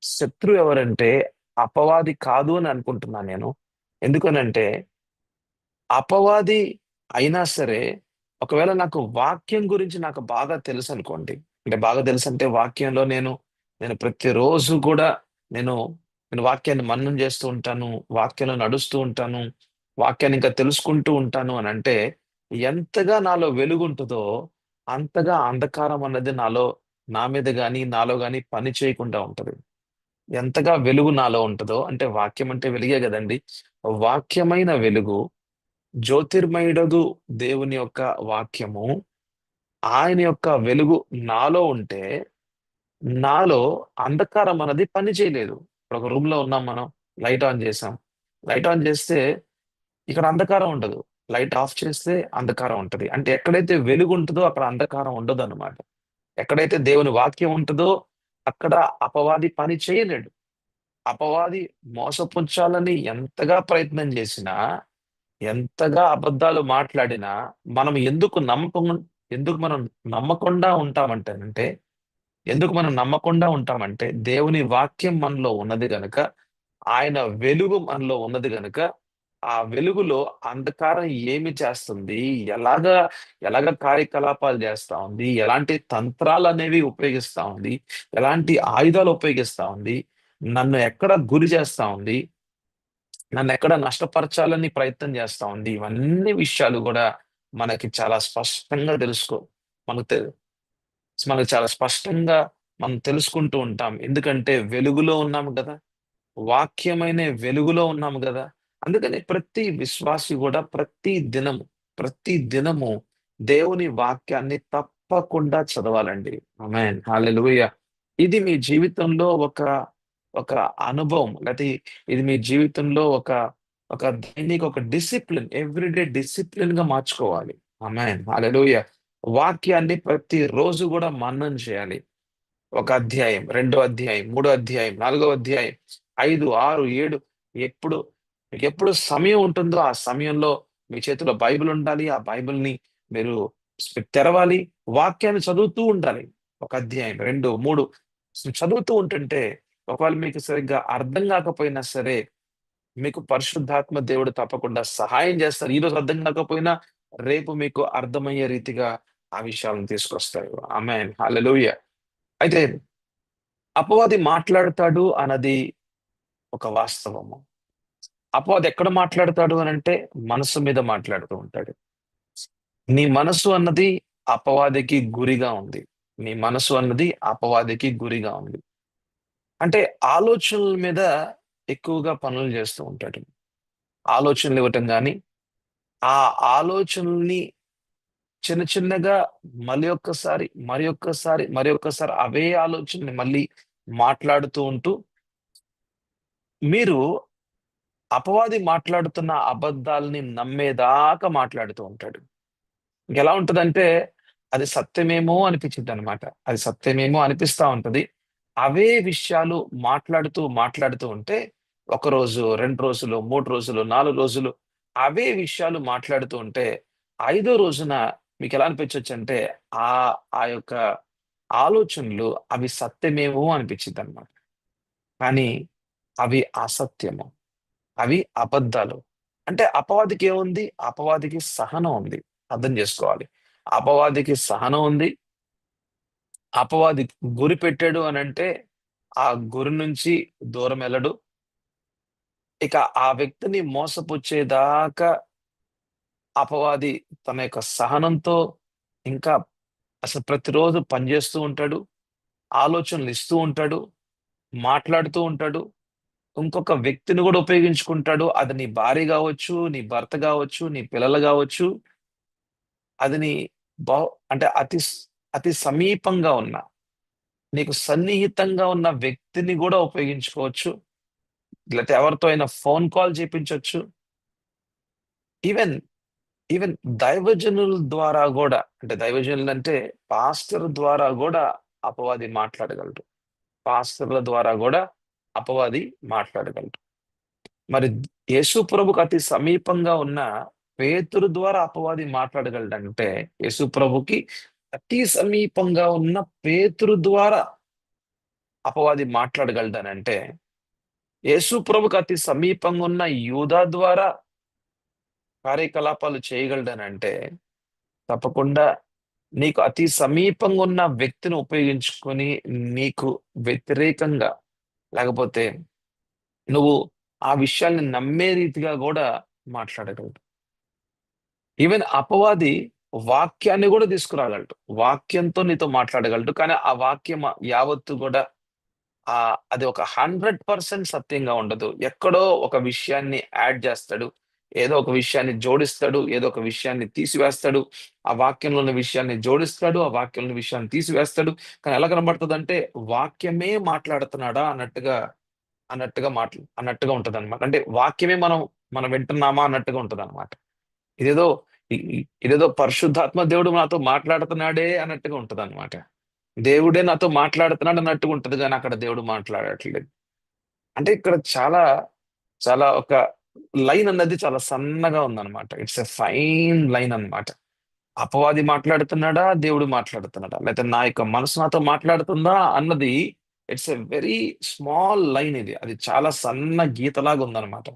శత్రువు ఎవరంటే అపవాది కాదు అని అనుకుంటున్నాను నేను. ఎందుకనంటే అపవాది అయినా సరే, ఒకవేళ నాకు వాక్యం గురించి నాకు బాగా తెలుసనుకోండి. అంటే బాగా తెలుసంటే వాక్యంలో నేను ప్రతిరోజు కూడా నేను నేను వాక్యాన్ని మననం చేస్తూ ఉంటాను. వాక్యంలో నడుస్తూ ఉంటాను. వాక్యాన్ని ఇంకా తెలుసుకుంటూ ఉంటాను అనంటే, ఎంతగా నాలో వెలుగుంటదో, అంతగా అంధకారం అన్నది నా మీద గాని, నాలో గాని పని చేయకుండా ఉంటది. ఎంతగా వెలుగు నాలో ఉంటదో అంటే వాక్యం అంటే వెలుగే గదండీ! వాక్యమైన వెలుగు, జ్యోతిర్మయుడగు దేవుని యొక్క వాక్యము, ఆయన యొక్క వెలుగు నాలో ఉంటే, నాలో అంధకారం అన్నది పని చేయలేదు. ఇప్పుడు ఒక రూమ్‌లో ఉన్నాం మనం. లైట్ ఆన్ చేసాం. లైట్ ఆన్ చేస్తే ఇక్కడ అంధకారం ఉండదు. లైట్ ఆఫ్ చేస్తే అంధకారం ఉంటది. అంటే ఎక్కడైతే వెలుగు ఉంటదో అక్కడ అంధకారం ఉండదన్నమాట. ఎక్కడైతే దేవుని వాక్యం ఉంటదో అక్కడ అపవాది పని చేయలేడు. అపవాది మోసపుంచాలని ఎంతగా ప్రయత్నం చేసినా, ఎంతగా అబద్ధాలు మాట్లాడినా, మనం ఎందుకు మనం నమ్మకుండా ఉంటామంటేనంటే, ఎందుకు మనం నమ్మకుండా ఉంటామంటే, దేవుని వాక్యం మనలో ఉన్నది గనక, ఆయన వెలుగు మనలో ఉన్నది గనక, ఆ వెలుగులో అంధకారం ఏమి చేస్తుంది? ఎలాగా ఎలాగ కార్యకలాపాలు చేస్తా ఉంది? ఎలాంటి తంత్రాలనేవి ఉపయోగిస్తా ఉంది? ఎలాంటి ఆయుధాలు ఉపయోగిస్తా ఉంది? నన్ను ఎక్కడ గురి చేస్తా ఉంది? నన్నెక్కడ నష్టపరచాలని ప్రయత్నం చేస్తా ఉంది. ఇవన్నీ విషయాలు గూడా మనకి చాలా స్పష్టంగా మనకు తె మనకు చాలా స్పష్టంగా మనం తెలుసుకుంటూ ఉంటాం. ఎందుకంటే వెలుగులో ఉన్నాము గదా! వాక్యమైన వెలుగులో ఉన్నాము గదా! అందుకని ప్రతి విశ్వాసి గూడా ప్రతి దినము దేవుని వాక్యాన్ని తప్పకుండా చదవాలండి. ఆమేన్. హల్లెలూయా! ఇది మీ జీవితంలో ఒక అనుభవం. లేతే ఇది మీ జీవితంలో ఒక దైనిక ఒక డిసిప్లిన్, ఎవ్రీడే డిసిప్లిన్‌గా మార్చుకోవాలి. ఆమేన్. హల్లెలూయా! వాక్యాన్ని ప్రతిరోజు గూడా మననం చేయాలి. ఒక అధ్యాయం, రెండో అధ్యాయం, మూడో అధ్యాయం, నాలుగో అధ్యాయం, 5, 6, 7 ఎప్పుడు మీకెప్పుడు సమయం ఉంటుందో ఆ సమయంలో మీ చేతిలో బైబిల్ ఉండాలి. ఆ బైబిల్‌ని మీరు తెరవాలి. వాక్యాన్ని చదువుతూ ఉండాలి. ఒక అధ్యాయం, 2, 3 చదువుతూ ఉంటుంటే ఒకవేళ మీకు సరిగ్గా అర్థం కాకపోయినా సరే, మీకు పరిశుద్ధాత్మ దేవుడు తప్పకుండా సహాయం చేస్తారు. ఈరోజు అర్థం కాకపోయినా రేపు మీకు అర్థమయ్యే రీతిగా ఆ విషయాలను తీసుకొస్తారు. ఆమేన్. హల్లెలూయా! అయితే అపవాది మాట్లాడతాడు అన్నది ఒక వాస్తవము. అపవాది ఎక్కడ మాట్లాడతాడు అనంటే మనసు మీద మాట్లాడుతూ ఉంటాడు. నీ మనసు అన్నది అపవాదికి గురిగా ఉంది. నీ మనసు అన్నది అపవాదికి గురిగా ఉంది. అంటే ఆలోచనల మీద ఎక్కువగా పనులు చేస్తూ ఉంటాడు. ఆలోచనలు ఇవ్వటం గాని, ఆ ఆలోచనల్ని చిన్న చిన్నగా మరి ఒక్కసారి అవే ఆలోచనని మళ్ళీ మాట్లాడుతూ ఉంటూ, మీరు అపవాది మాట్లాడుతున్న అబద్ధాల్ని నమ్మేదాకా మాట్లాడుతూ ఉంటాడు. ఇంకెలా ఉంటదంటే, అది సత్యమేమో అనిపించిద్దనమాట. అది సత్యమేమో అనిపిస్తా ఉంటది. అవే విషయాలు మాట్లాడుతూ ఉంటే, ఒక రోజు, 2 రోజులు, 3 రోజులు, 4 రోజులు అవే విషయాలు మాట్లాడుతూ ఉంటే, ఐదో రోజున మీకెలా అనిపించొచ్చంటే, ఆ యొక్క ఆలోచనలు అవి సత్యమేమో అనిపించిద్దనమాట. కానీ అవి అసత్యము. అవి అబద్ధాలు. అంటే అపవాదికేముంది? అపవాదికి సహనం ఉంది. అర్థం జేసుకోవాలి. అపవాదికి సహనం ఉంది. అపవాది గురి పెట్టాడు అనంటే, ఆ గురి నుంచి దూరమెళ్ళడు. ఇక ఆ వ్యక్తిని మోసపుచ్చేదాకా అపవాది తన యొక్క సహనంతో ఇంకా అసలు ప్రతిరోజు పనిచేస్తూ ఉంటాడు. ఆలోచనలు ఇస్తూ ఉంటాడు. మాట్లాడుతూ ఉంటాడు. ఇంకొక వ్యక్తిని గూడా ఉపయోగించుకుంటాడు. అది నీ భార్య గావచ్చు, నీ భర్త గావచ్చు, నీ పిల్లలు గావచ్చు. అది నీ బహు అంటే అతి సమీపంగా ఉన్న, నీకు సన్నిహితంగా ఉన్న వ్యక్తిని గూడా ఉపయోగించుకోవచ్చు. లేతే ఎవరితో అయినా ఫోన్ కాల్ చేపించొచ్చు. ఈవెన్, ఈవెన్ దైవజనుల ద్వారా గూడా అంటే దైవజనులంటే పాస్టర్ ద్వారా గూడా అపవాది మాట్లాడగలడు. పాస్టర్‌ల ద్వారా గూడా అపవాది మాట్లాడగలడు. మరి యేసు ప్రభుకు అతి సమీపంగా ఉన్న పేతురు ద్వారా అపవాది మాట్లాడగలడంటే, యేసు ప్రభుకి అతి సమీపంగా ఉన్న పేతురు ద్వారా అపవాది మాట్లాడగలడనంటే, యేసు ప్రభుకు అతి సమీపంగా ఉన్న యూదా ద్వారా కార్యకలాపాలు చేయగలడనంటే, తప్పకుండా నీకు అతి సమీపంగా ఉన్న వ్యక్తిని ఉపయోగించుకొని నీకు వ్యతిరేకంగా లేకపోతే నువ్వు ఆ విషయాల్ని నమ్మే రీతిగా గూడా మాట్లాడగలడు. ఈవెన్ అపవాది వాక్యాన్ని గూడా తీసుకురాగలడు. వాక్యంతో నీతో మాట్లాడగలడు. కానీ ఆ వాక్యం యావత్తు గూడా అది ఒక 100% సత్యంగా ఉండదు. ఎక్కడో ఒక విషయాన్ని యాడ్ జేస్తాడు. ఏదో ఒక విషయాన్ని జోడిస్తాడు. ఏదో ఒక విషయాన్ని తీసివేస్తాడు. ఆ వాక్యంలో ఉన్న విషయాన్ని జోడిస్తాడు. ఆ వాక్యంలో ఉన్న విషయాన్ని తీసివేస్తాడు. కానీ ఎలా కనబడతదంటే వాక్యమే మాట్లాడుతున్నాడా అన్నట్టుగా ఉంటదనమాట. అంటే వాక్యమే మనం వింటున్నామా అన్నట్టుగా ఉంటదనమాట. ఇదేదో ఇదేదో పరిశుద్ధాత్మ దేవుడు నాతో మాట్లాడుతున్నాడే అన్నట్టుగా ఉంటదన్నమాట. దేవుడే నాతో మాట్లాడుతున్నాడు అన్నట్టుగా ఉంటది గానీ అక్కడ దేవుడు మాట్లాడట్లేదు. అంటే ఇక్కడ చాలా, చాలా ఒక లైన్ అన్నది చాలా సన్నగా ఉందన్నమాట. ఇట్స్ ఎ ఫైన్ లైన్ అన్నమాట. అపవాది మాట్లాడుతున్నాడా? దేవుడు మాట్లాడుతున్నాడా? లేతే నా యొక్క మనసు నాతో మాట్లాడుతుందా? అన్నది it's a very small line ఇది. అది చాలా సన్న గీతలాగా ఉందన్నమాట.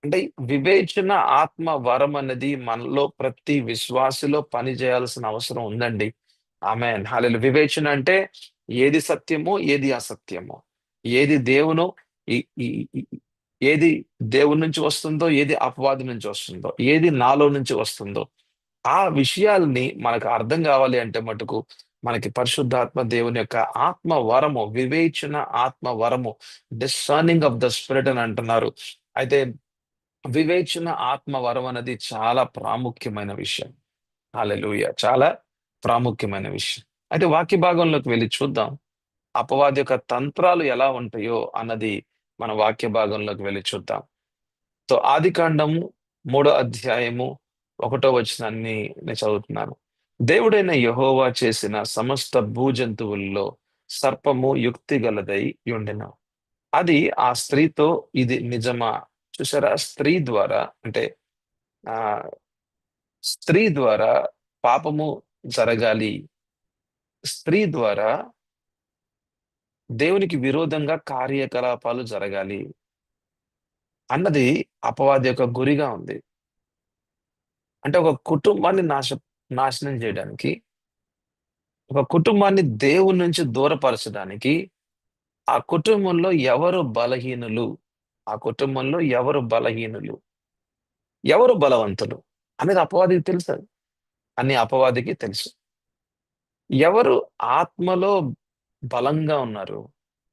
అంటే వివేచన ఆత్మ వరం అన్నది మనలో ప్రతి విశ్వాసిలో పని చేయాల్సిన అవసరం ఉందండి. ఆమేన్. హల్లెలూయా. వివేచన అంటే ఏది సత్యమో, ఏది అసత్యమో, ఏది దేవునో, ఈ ఈ ఈ ఏది దేవుని నుంచి వస్తుందో, ఏది అపవాది నుంచి వస్తుందో, ఏది నాలో నుంచి వస్తుందో, ఆ విషయాల్ని మనకు అర్థం కావాలి అంటే మటుకు మనకి పరిశుద్ధాత్మ దేవుని యొక్క ఆత్మ వరము, వివేచన ఆత్మ వరము, డిసర్నింగ్ ఆఫ్ ద స్పిరిట్ అని అంటున్నారు. అయితే వివేచన ఆత్మ వరం అనేది చాలా ప్రాముఖ్యమైన విషయం. హల్లెలూయా! చాలా ప్రాముఖ్యమైన విషయం. అయితే వాక్య భాగంలోకి వెళ్లి చూద్దాం. అపవాది యొక్క తంత్రాలు ఎలా ఉంటాయో అన్నది మన వాక్య భాగంలోకి వెళ్లి చూద్దాం. సో ఆదికాండము 3 అధ్యాయము 1 వచనాన్ని నేను చదువుతున్నాను. దేవుడైన యెహోవా చేసిన సమస్త భూజంతువుల్లో సర్పము యుక్తి గలదై యుండెను. అది ఆ స్త్రీతో ఇది నిజమా? చూసారా? స్త్రీ ద్వారా అంటే ఆహ్, స్త్రీ ద్వారా పాపము జరగాలి. స్త్రీ ద్వారా దేవునికి విరోధంగా కార్యకలాపాలు జరగాలి అన్నది అపవాది యొక్క గురిగా ఉంది. అంటే ఒక కుటుంబాన్ని నాశనం చేయడానికి, ఒక కుటుంబాన్ని దేవుని నుంచి దూరపరచడానికి, ఆ కుటుంబంలో ఎవరు బలహీనులు, ఆ కుటుంబంలో ఎవరు బలహీనులు, ఎవరు బలవంతులు అనేది అపవాదికి తెలుసు. అని అపవాదికి తెలుసు. ఎవరు ఆత్మలో బలంగా ఉన్నారు,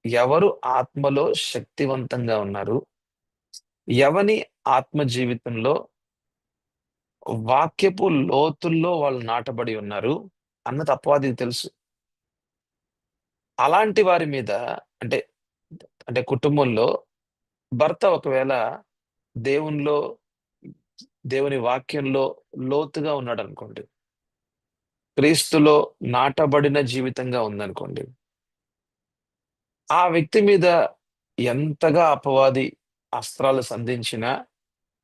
ఎవరు ఆత్మలో శక్తివంతంగా ఉన్నారు, ఎవని ఆత్మ జీవితంలో వాక్యపు లోతుల్లో వాళ్ళు నాటబడి ఉన్నారు అన్నది అపవాదికి తెలుసు. అలాంటి వారి మీద అంటే, అంటే కుటుంబంలో భర్త ఒకవేళ దేవునిలో, దేవుని వాక్యంలో లోతుగా ఉన్నాడనుకోండి. క్రీస్తులో నాటబడిన జీవితంగా ఉందనుకోండి. ఆ వ్యక్తి మీద ఎంతగా అపవాది అస్త్రాలు సంధించినా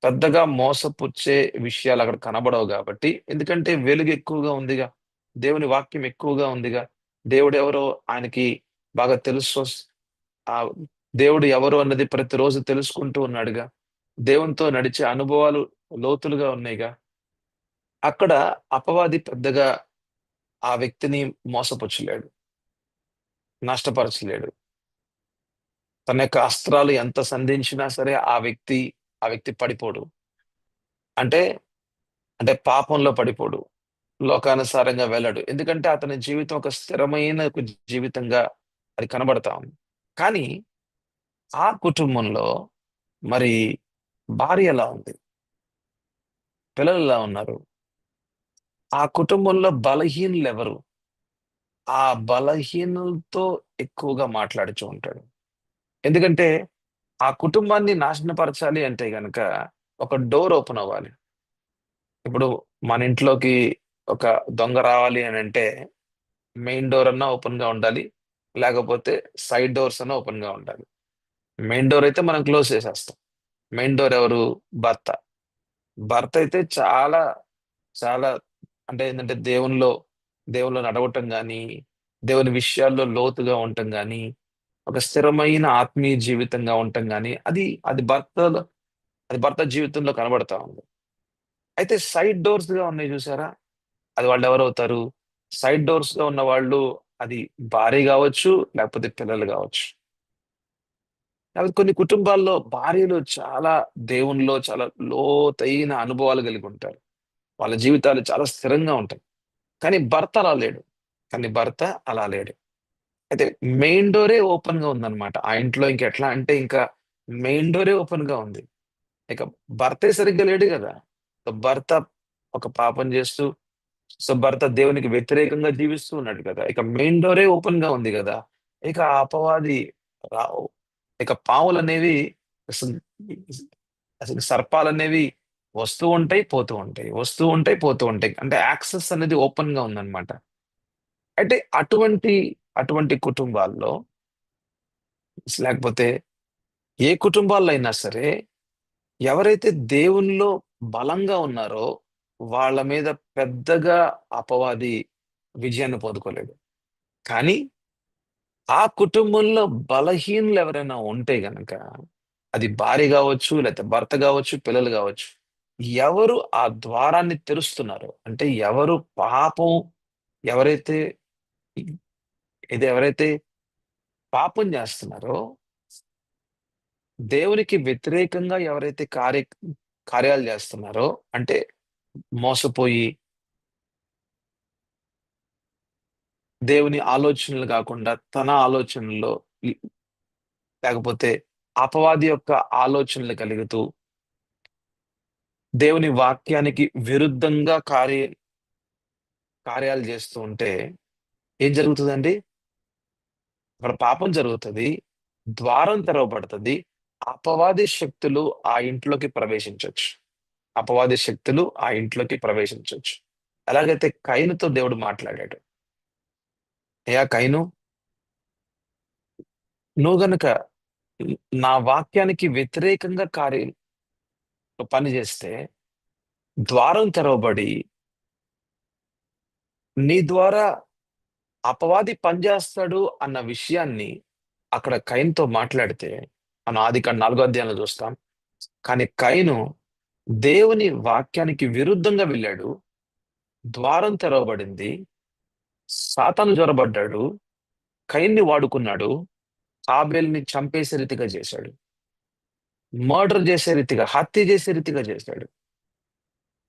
పెద్దగా మోసపుచ్చే విషయాలు అక్కడ కనబడవు కాబట్టి, ఎందుకంటే వెలుగు ఎక్కువగా ఉందిగా, దేవుని వాక్యం ఎక్కువగా ఉందిగా, దేవుడు ఎవరో ఆయనకి బాగా తెలుసు. ఆ దేవుడు ఎవరు అన్నది ప్రతిరోజు తెలుసుకుంటూ ఉన్నాడుగా. దేవునితో నడిచే అనుభవాలు లోతులుగా ఉన్నాయిగా. అక్కడ అపవాది పెద్దగా ఆ వ్యక్తిని మోసపుచ్చలేడు, నష్టపరచలేడు. తన యొక్క అస్త్రాలు ఎంత సంధించినా సరే ఆ వ్యక్తి పడిపోడు. అంటే, అంటే పాపంలో పడిపోడు. లోకానుసారంగా వెళ్ళడు. ఎందుకంటే అతని జీవితం ఒక స్థిరమైన ఒక జీవితంగా అది కనబడతా ఉంది. కానీ ఆ కుటుంబంలో మరి భార్య ఎలా ఉంది? పిల్లలు ఎలా ఉన్నారు? ఆ కుటుంబంలో బలహీనులెవరు? ఆ బలహీనులతో ఎక్కువగా మాట్లాడుచూ ఉంటాడు. ఎందుకంటే ఆ కుటుంబాన్ని నాశనపరచాలి అంటే గనక ఒక డోర్ ఓపెన్ అవ్వాలి. ఇప్పుడు మన ఇంట్లోకి ఒక దొంగ రావాలి అనంటే మెయిన్ డోర్ అన్నా ఓపెన్‌గా ఉండాలి. లేకపోతే సైడ్ డోర్స్ అన్నా ఓపెన్‌గా ఉండాలి. మెయిన్ డోర్ అయితే మనం క్లోజ్ చేసేస్తాం. మెయిన్ డోర్ ఎవరు? భర్త. భర్త అయితే చాలా, చాలా అంటే ఏంటంటే దేవునిలో నడవటం గాని, దేవుని విషయాల్లో లోతుగా ఉండటం గాని, ఒక స్థిరమైన ఆత్మీయ జీవితంగా ఉండటం గాని, అది భర్త జీవితంలో కనబడతా ఉంది. అయితే సైడ్ డోర్స్‌గా ఉన్నాయి చూసారా? అది వాళ్ళెవరవుతారు? సైడ్ డోర్స్‌గా ఉన్నవాళ్ళు అది భార్య గావచ్చు, లేకపోతే పిల్లలు గావచ్చు. లేకపోతే కొన్ని కుటుంబాల్లో భార్యలు చాలా దేవునిలో చాలా లోతైన అనుభవాలు కలిగి ఉంటారు. వాళ్ళ జీవితాలు చాలా స్థిరంగా ఉంటాయి. కానీ భర్త అలా లేడు. కానీ భర్త అలా లేడు. అయితే మెయిన్ డోరే ఓపెన్‌గా ఉందన్నమాట. ఆ ఇంట్లో ఇంకెట్లా అంటే ఇంకా మెయిన్ డోరే ఓపెన్‌గా ఉంది. ఇక భర్తే సరిగ్గా లేడు గదా! భర్త ఒక పాపం చేస్తూ భర్త దేవునికి వ్యతిరేకంగా జీవిస్తూ ఉన్నాడు కదా! ఇక మెయిన్ డోరే ఓపెన్‌గా ఉంది గదా! ఇక ఆ అపవాది రావు. ఇక పాములనేవి అసలు అసలు సర్పాలనేవి వస్తూ ఉంటాయి, పోతూ ఉంటాయి. వస్తూ ఉంటాయి, పోతూ ఉంటాయి. అంటే యాక్సెస్ అనేది ఓపెన్‌గా ఉందన్నమాట. అయితే అటువంటి కుటుంబాల్లో లేకపోతే ఏ కుటుంబాల్లో అయినా సరే ఎవరైతే దేవునిలో బలంగా ఉన్నారో వాళ్ళ మీద పెద్దగా అపవాది విజయాన్ని పొందుకోలేడు. కానీ ఆ కుటుంబంలో బలహీనులు ఎవరైనా ఉంటే గనక అది భార్య గావచ్చు, లేతే భర్త గావచ్చు, పిల్లలు గావచ్చు. ఎవరు ఆ ద్వారాన్ని తెరుస్తున్నారో అంటే ఎవరైతే ఎవరైతే పాపం జేస్తున్నారో దేవునికి వ్యతిరేకంగా ఎవరైతే కార్యాలు జేస్తున్నారో అంటే మోసపోయి దేవుని ఆలోచనలు గాకుండా తన ఆలోచనల్లో ఇ లేకపోతే అపవాది యొక్క ఆలోచనలు కలుగుతూ దేవుని వాక్యానికి విరుద్ధంగా కార్యాలు జేస్తూ ఉంటే ఏం జరుగుతదండి? అక్కడ పాపం జరుగుతది. ద్వారం తెరవబడతది. అపవాది శక్తులు ఆ ఇంట్లోకి ప్రవేశించొచ్చు. అపవాది శక్తులు ఆ ఇంట్లోకి ప్రవేశించొచ్చు. ఎలాగైతే కయీనుతో దేవుడు మాట్లాడాడు. "అయ్యా కయీను, నువ్వు గనక నా వాక్యానికి వ్యతిరేకంగా పని జేస్తే ద్వారం తెరవబడి నీ ద్వారా అపవాది పనిచేస్తాడు అన్న విషయాన్ని అక్కడ కయీనుతో మాట్లాడితే మనం ఆదికాండం 4 అధ్యాయంలో చూస్తాం. కానీ కయీను దేవుని వాక్యానికి విరుద్ధంగా వెళ్ళాడు. ద్వారం తెరవబడింది. సాతాను జొరబడ్డాడు. కయీన్ని వాడుకున్నాడు. హాబెల్‌ని చంపేసే రీతిగా చేశాడు. మర్డర్ చేసే రీతిగా, హత్య చేసే రీతిగా చేశాడు.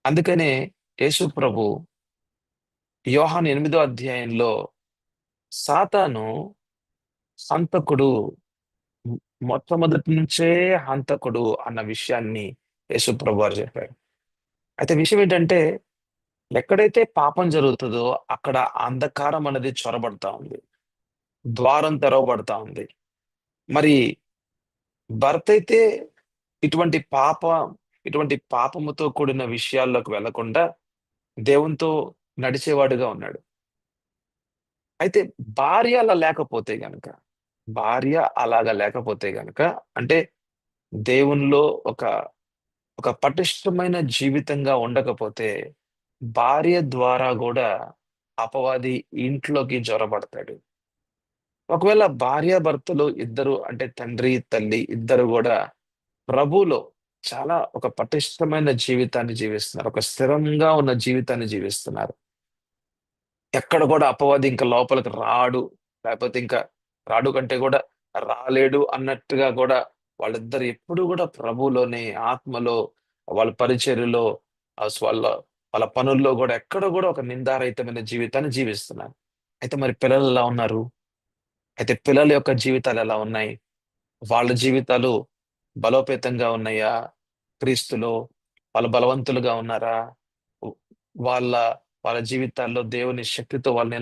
అందుకనే యేసు ప్రభు యోహాను 8 అధ్యాయంలో సాతాను హంతకుడు, హ్మ్, మొట్టమొదటి నుంచే హంతకుడు అన్న విషయాన్ని యేసు ప్రభువారు చెప్పారు. అయితే విషయం ఏంటంటే ఎక్కడైతే పాపం జరుగుతదో అక్కడ అంధకారం అనేది చొరబడతా ఉంది. ద్వారం తెరవబడతా ఉంది. మరి భర్తయితే ఇటువంటి పాప ఇటువంటి పాపముతో కూడిన విషయాల్లోకి వెళ్ళకుండా దేవునితో నడిచేవాడుగా ఉన్నాడు. అయితే భార్య అలా లేకపోతే గనక, భార్య అలాగా లేకపోతే గనక అంటే దేవునిలో ఒక ఒక పటిష్టమైన జీవితంగా ఉండకపోతే భార్య ద్వారా కూడా అపవాది ఇంట్లోకి జొరబడతాడు. ఒకవేళ భార్యాభర్తలు ఇద్దరు అంటే తండ్రి తల్లి ఇద్దరు కూడా ప్రభువులో చాలా ఒక పటిష్టమైన జీవితాన్ని జీవిస్తున్నారు, ఒక స్థిరంగా ఉన్న జీవితాన్ని జీవిస్తున్నారు. ఎక్కడ కూడా అపవాది ఇంకా లోపలికి రాడు, లేకపోతే ఇంకా రాడు కంటే కూడా రాలేడు అన్నట్టుగా కూడా వాళ్ళిద్దరు ఎప్పుడు కూడా ప్రభువులోనే ఆత్మలో వాళ్ళ పరిచర్యలో వాళ్ళ వాళ్ళ పనుల్లో కూడా ఎక్కడ కూడా ఒక నిందారహితమైన జీవితాన్ని జీవిస్తున్నారు. అయితే మరి పిల్లలు ఎలా ఉన్నారు? అయితే పిల్లల యొక్క జీవితాలు ఎలా ఉన్నాయి? వాళ్ళ జీవితాలు బలోపేతంగా ఉన్నాయా? క్రీస్తులో వాళ్ళు బలవంతులుగా ఉన్నారా? ఉ- వాళ్ళ వాళ్ళ జీవితాల్లో దేవుని శక్తితో వాళ్ళు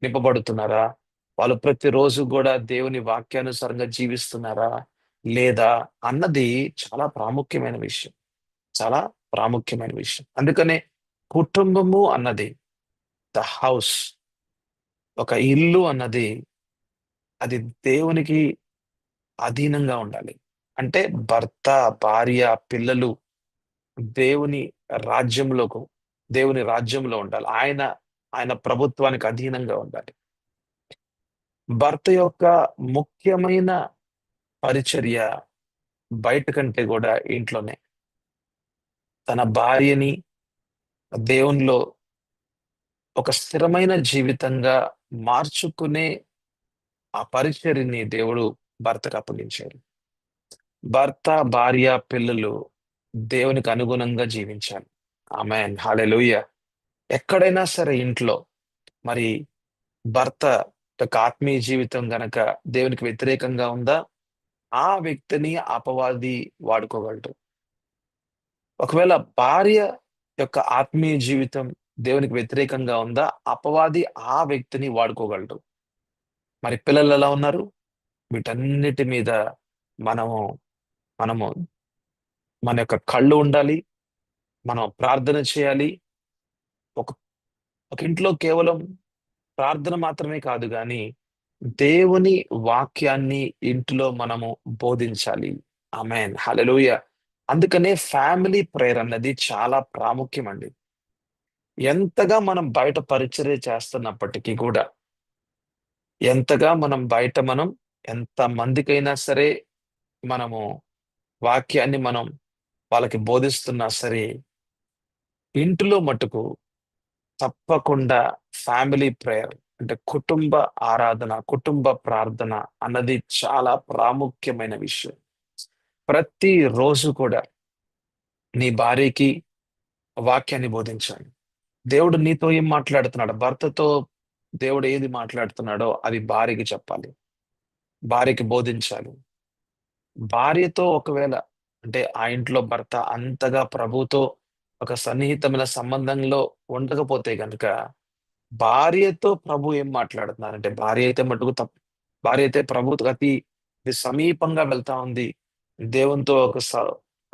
నింపబడుతున్నారా? వాళ్ళు ప్రతిరోజు కూడా దేవుని వాక్యానుసారంగా జీవిస్తున్నారా లేదా అన్నది చాలా ప్రాముఖ్యమైన విషయం. చాలా ప్రాముఖ్యమైన విషయం. అందుకనే కుటుంబము అన్నది, ద హౌస్, ఒక ఇల్లు అన్నది, అది దేవునికి అధీనంగా ఉండాలి. అంటే భర్త, భార్య, పిల్లలు దేవుని రాజ్యంలోకి దేవుని రాజ్యంలో ఉండాలి. ఆయన ఆయన ప్రభుత్వానికి అధీనంగా ఉండాలి. భర్త యొక్క ముఖ్యమైన పరిచర్య బయట కంటే కూడా ఇంట్లోనే. తన భార్యని దేవునిలో ఒక స్థిరమైన జీవితంగా మార్చుకునే ఆ పరిచర్యని దేవుడు భర్తకు అప్పగించాడు. భర్త, భార్య, పిల్లలు దేవునికి అనుగుణంగా జీవించాలి. ఆమేన్, హల్లెలూయా. ఎక్కడైనా సరే ఇంట్లో మరి భర్త యొక్క ఆత్మీయ జీవితం గనక దేవునికి వ్యతిరేకంగా ఉందా, ఆ వ్యక్తిని అపవాది వాడుకోగలడు. ఒకవేళ భార్య యొక్క ఆత్మీయ జీవితం దేవునికి వ్యతిరేకంగా ఉందా, అపవాది ఆ వ్యక్తిని వాడుకోగలడు. మరి పిల్లలు ఎలా ఉన్నారు? వీటన్నిటి మీద మనము మనము మన యొక్క కళ్ళు ఉండాలి. మనం ప్రార్థన చేయాలి. ఒక ఒక ఇంట్లో కేవలం ప్రార్థన మాత్రమే కాదు గాని దేవుని వాక్యాన్ని ఇంటిలో మనము బోధించాలి. ఆమేన్, హల్లెలూయా. అందుకనే ఫ్యామిలీ ప్రేయర్ అన్నది చాలా ప్రాముఖ్యమండి. ఎంతగా మనం బయట పరిచర్య చేస్తున్నప్పటికీ కూడా, ఎంతగా మనం ఎంత మందికైనా సరే మనము వాక్యాన్ని మనం వాళ్ళకి బోధిస్తున్నా సరే, ఇంటిలో మట్టుకు తప్పకుండా ఫ్యామిలీ ప్రేయర్ అంటే కుటుంబ ఆరాధన, కుటుంబ ప్రార్థన అన్నది చాలా ప్రాముఖ్యమైన విషయం. ప్రతి రోజు కూడా నీ భార్యకి వాక్యాన్ని బోధించాలి. దేవుడు నీతో ఏం మాట్లాడుతున్నాడు? భర్తతో దేవుడు ఏది మాట్లాడుతున్నాడో అది భార్యకి చెప్పాలి. భార్యకి బోధించాలి. భార్యతో ఒకవేళ అంటే ఆ ఇంట్లో భర్త అంతగా ప్రభుతో ఒక సన్నిహితమైన సంబంధంలో ఉండకపోతే గనుక భార్యతో ప్రభు ఏం మాట్లాడుతున్నారంటే భార్య అయితే ప్రభువుతో అతి సమీపంగా వెళ్తా ఉంది. దేవునితో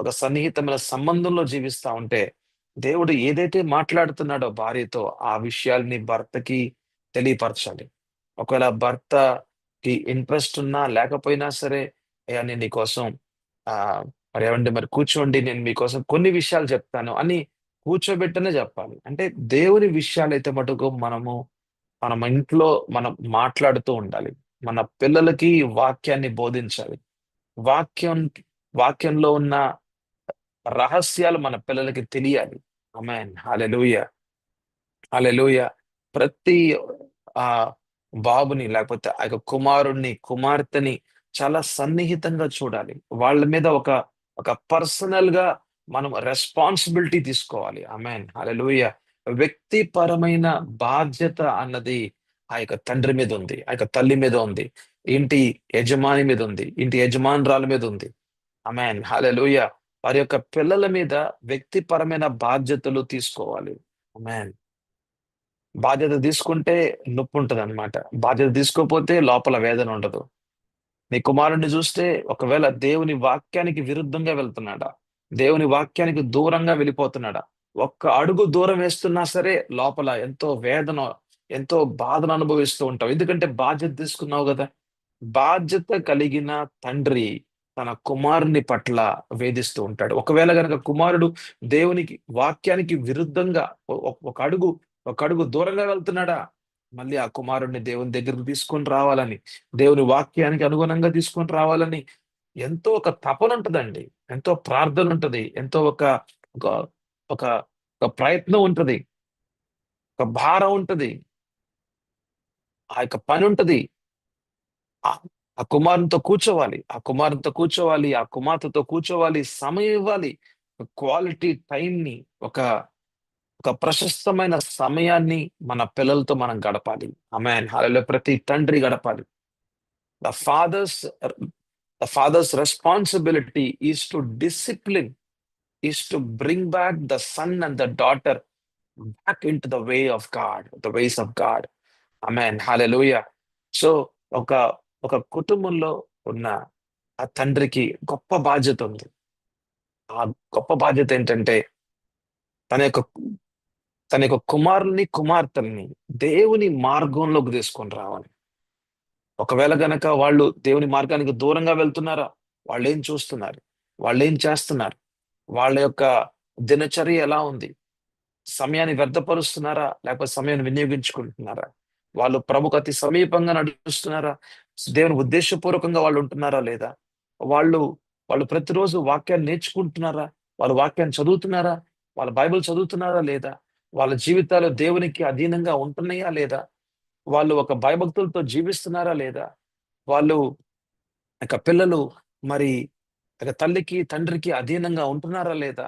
ఒక సన్నిహితమైన సంబంధంలో జీవిస్తా ఉంటే దేవుడు ఏదైతే మాట్లాడుతున్నాడో భార్యతో ఆ విషయాల్ని భర్తకి తెలియపరచాలి. ఒకవేళ భర్తకి ఇంట్రెస్ట్ ఉన్నా లేకపోయినా సరే, అయ్యా నేను నీకోసం ఆ మరి ఏమండి మరి కూర్చోండి, నేను మీకోసం కొన్ని విషయాలు చెప్తాను అని కూర్చోబెట్టనే చెప్పాలి. అంటే దేవుని విషయాలైతే మటుకు మనం ఇంట్లో మనం మాట్లాడుతూ ఉండాలి. మన పిల్లలకి వాక్యాన్ని బోధించాలి. వాక్యం వాక్యంలో ఉన్న రహస్యాలు మన పిల్లలకి తెలియాలి. ఆమేన్, హల్లెలూయా. హల్లెలూయా. ప్రతి ఆ బాబుని లేకపోతే ఆ యొక్క కుమారుణ్ణి, కుమార్తెని చాలా సన్నిహితంగా చూడాలి. వాళ్ళ మీద ఒక పర్సనల్ గా మనం రెస్పాన్సిబిలిటీ తీసుకోవాలి. ఆమేన్, హల్లెలూయా. వ్యక్తిపరమైన బాధ్యత అన్నది ఆ యొక్క తండ్రి మీద ఉంది. ఆ యొక్క తల్లి మీద ఉంది. ఇంటి యజమాని మీద ఉంది. ఇంటి యజమానురాల మీద ఉంది. ఆమేన్, హల్లెలూయా. వారి యొక్క పిల్లల మీద వ్యక్తిపరమైన బాధ్యతలు తీసుకోవాలి. ఆమేన్. బాధ్యత తీసుకుంటే నొప్పుంటదనమాట. బాధ్యత తీసుకోపోతే లోపల వేదన ఉండదు. నీ కుమారుడిని చూస్తే ఒకవేళ దేవుని వాక్యానికి విరుద్ధంగా వెళ్తున్నాడా? దేవుని వాక్యానికి దూరంగా వెళ్ళిపోతున్నాడా? ఒక్క అడుగు దూరం వేస్తున్నా సరే లోపల ఎంతో వేదన, ఎంతో బాధను అనుభవిస్తూ ఉంటావు. ఎందుకంటే బాధ్యత తీసుకున్నావు గదా! బాధ్యత కలిగిన తండ్రి తన కుమారుని పట్ల వేధిస్తూ ఉంటాడు. ఒకవేళ గనక కుమారుడు దేవునికి వాక్యానికి విరుద్ధంగా ఒక అడుగు దూరంగా వెళ్తున్నాడా, మళ్ళీ ఆ కుమారుడిని దేవుని దగ్గరికి తీసుకొని రావాలని, దేవుని వాక్యానికి అనుగుణంగా తీసుకొని రావాలని ఎంతో ఒక తపన ఉంటదండి. ఎంతో ప్రార్థన ఉంటది. ఎంతో ఒక ఒక ఒక ప్రయత్నం ఉంటది. ఒక భారం ఉంటది. ఆ యొక్క పని ఉంటది. ఆ ఆ కుమారునితో కూర్చోవాలి. ఆ కుమారునితో కూర్చోవాలి. ఆ కుమార్తెతో కూర్చోవాలి. సమయం ఇవ్వాలి. క్వాలిటీ టైమ్‌ని ఒక ఒక ప్రశస్తమైన సమయాన్ని మన పిల్లలతో మనం గడపాలి. ఆమేన్. హల్లెలూయా. ప్రతి తండ్రి గడపాలి. The father's the father's responsibility is to discipline, is to bring back the son and the daughter back into the way of God, the ways of God. Amen. Hallelujah. So, ఒక ఒక కుటుంబంలో ఉన్న ఆ తండ్రికి గొప్ప బాధ్యత ఉంది. ఆ గొప్ప బాధ్యత ఏంటంటే తన యొక్క తన యొక్క కుమారుల్ని, కుమార్తెల్ని దేవుని మార్గంలోకి తీసుకొని రావాలి. ఒకవేళ గనక వాళ్ళు దేవుని మార్గానికి దూరంగా వెళ్తున్నారా? వాళ్ళేం చూస్తున్నారు? వాళ్ళేం చేస్తున్నారు? వాళ్ళ యొక్క దినచర్య ఎలా ఉంది? సమయాన్ని వ్యర్థపరుస్తున్నారా? లేకపోతే సమయాన్ని వినియోగించుకుంటున్నారా? వాళ్ళు ప్రభుకు అతి సమీపంగా నడుస్తున్నారా? దేవుని ఉద్దేశపూర్వకంగా వాళ్ళు ఉంటున్నారా లేదా? వాళ్ళు వాళ్ళు ప్రతిరోజు వాక్యాన్ని నేర్చుకుంటున్నారా? వాళ్ళు వాక్యాన్ని చదువుతున్నారా? వాళ్ళ బైబిల్ చదువుతున్నారా లేదా? వాళ్ళ జీవితాలు దేవునికి అధీనంగా ఉంటున్నాయా లేదా? వాళ్ళు ఒక భయభక్తులతో జీవిస్తున్నారా లేదా? వాళ్ళు పిల్లలు మరి తల్లికి, తండ్రికి అధీనంగా ఉంటున్నారా లేదా?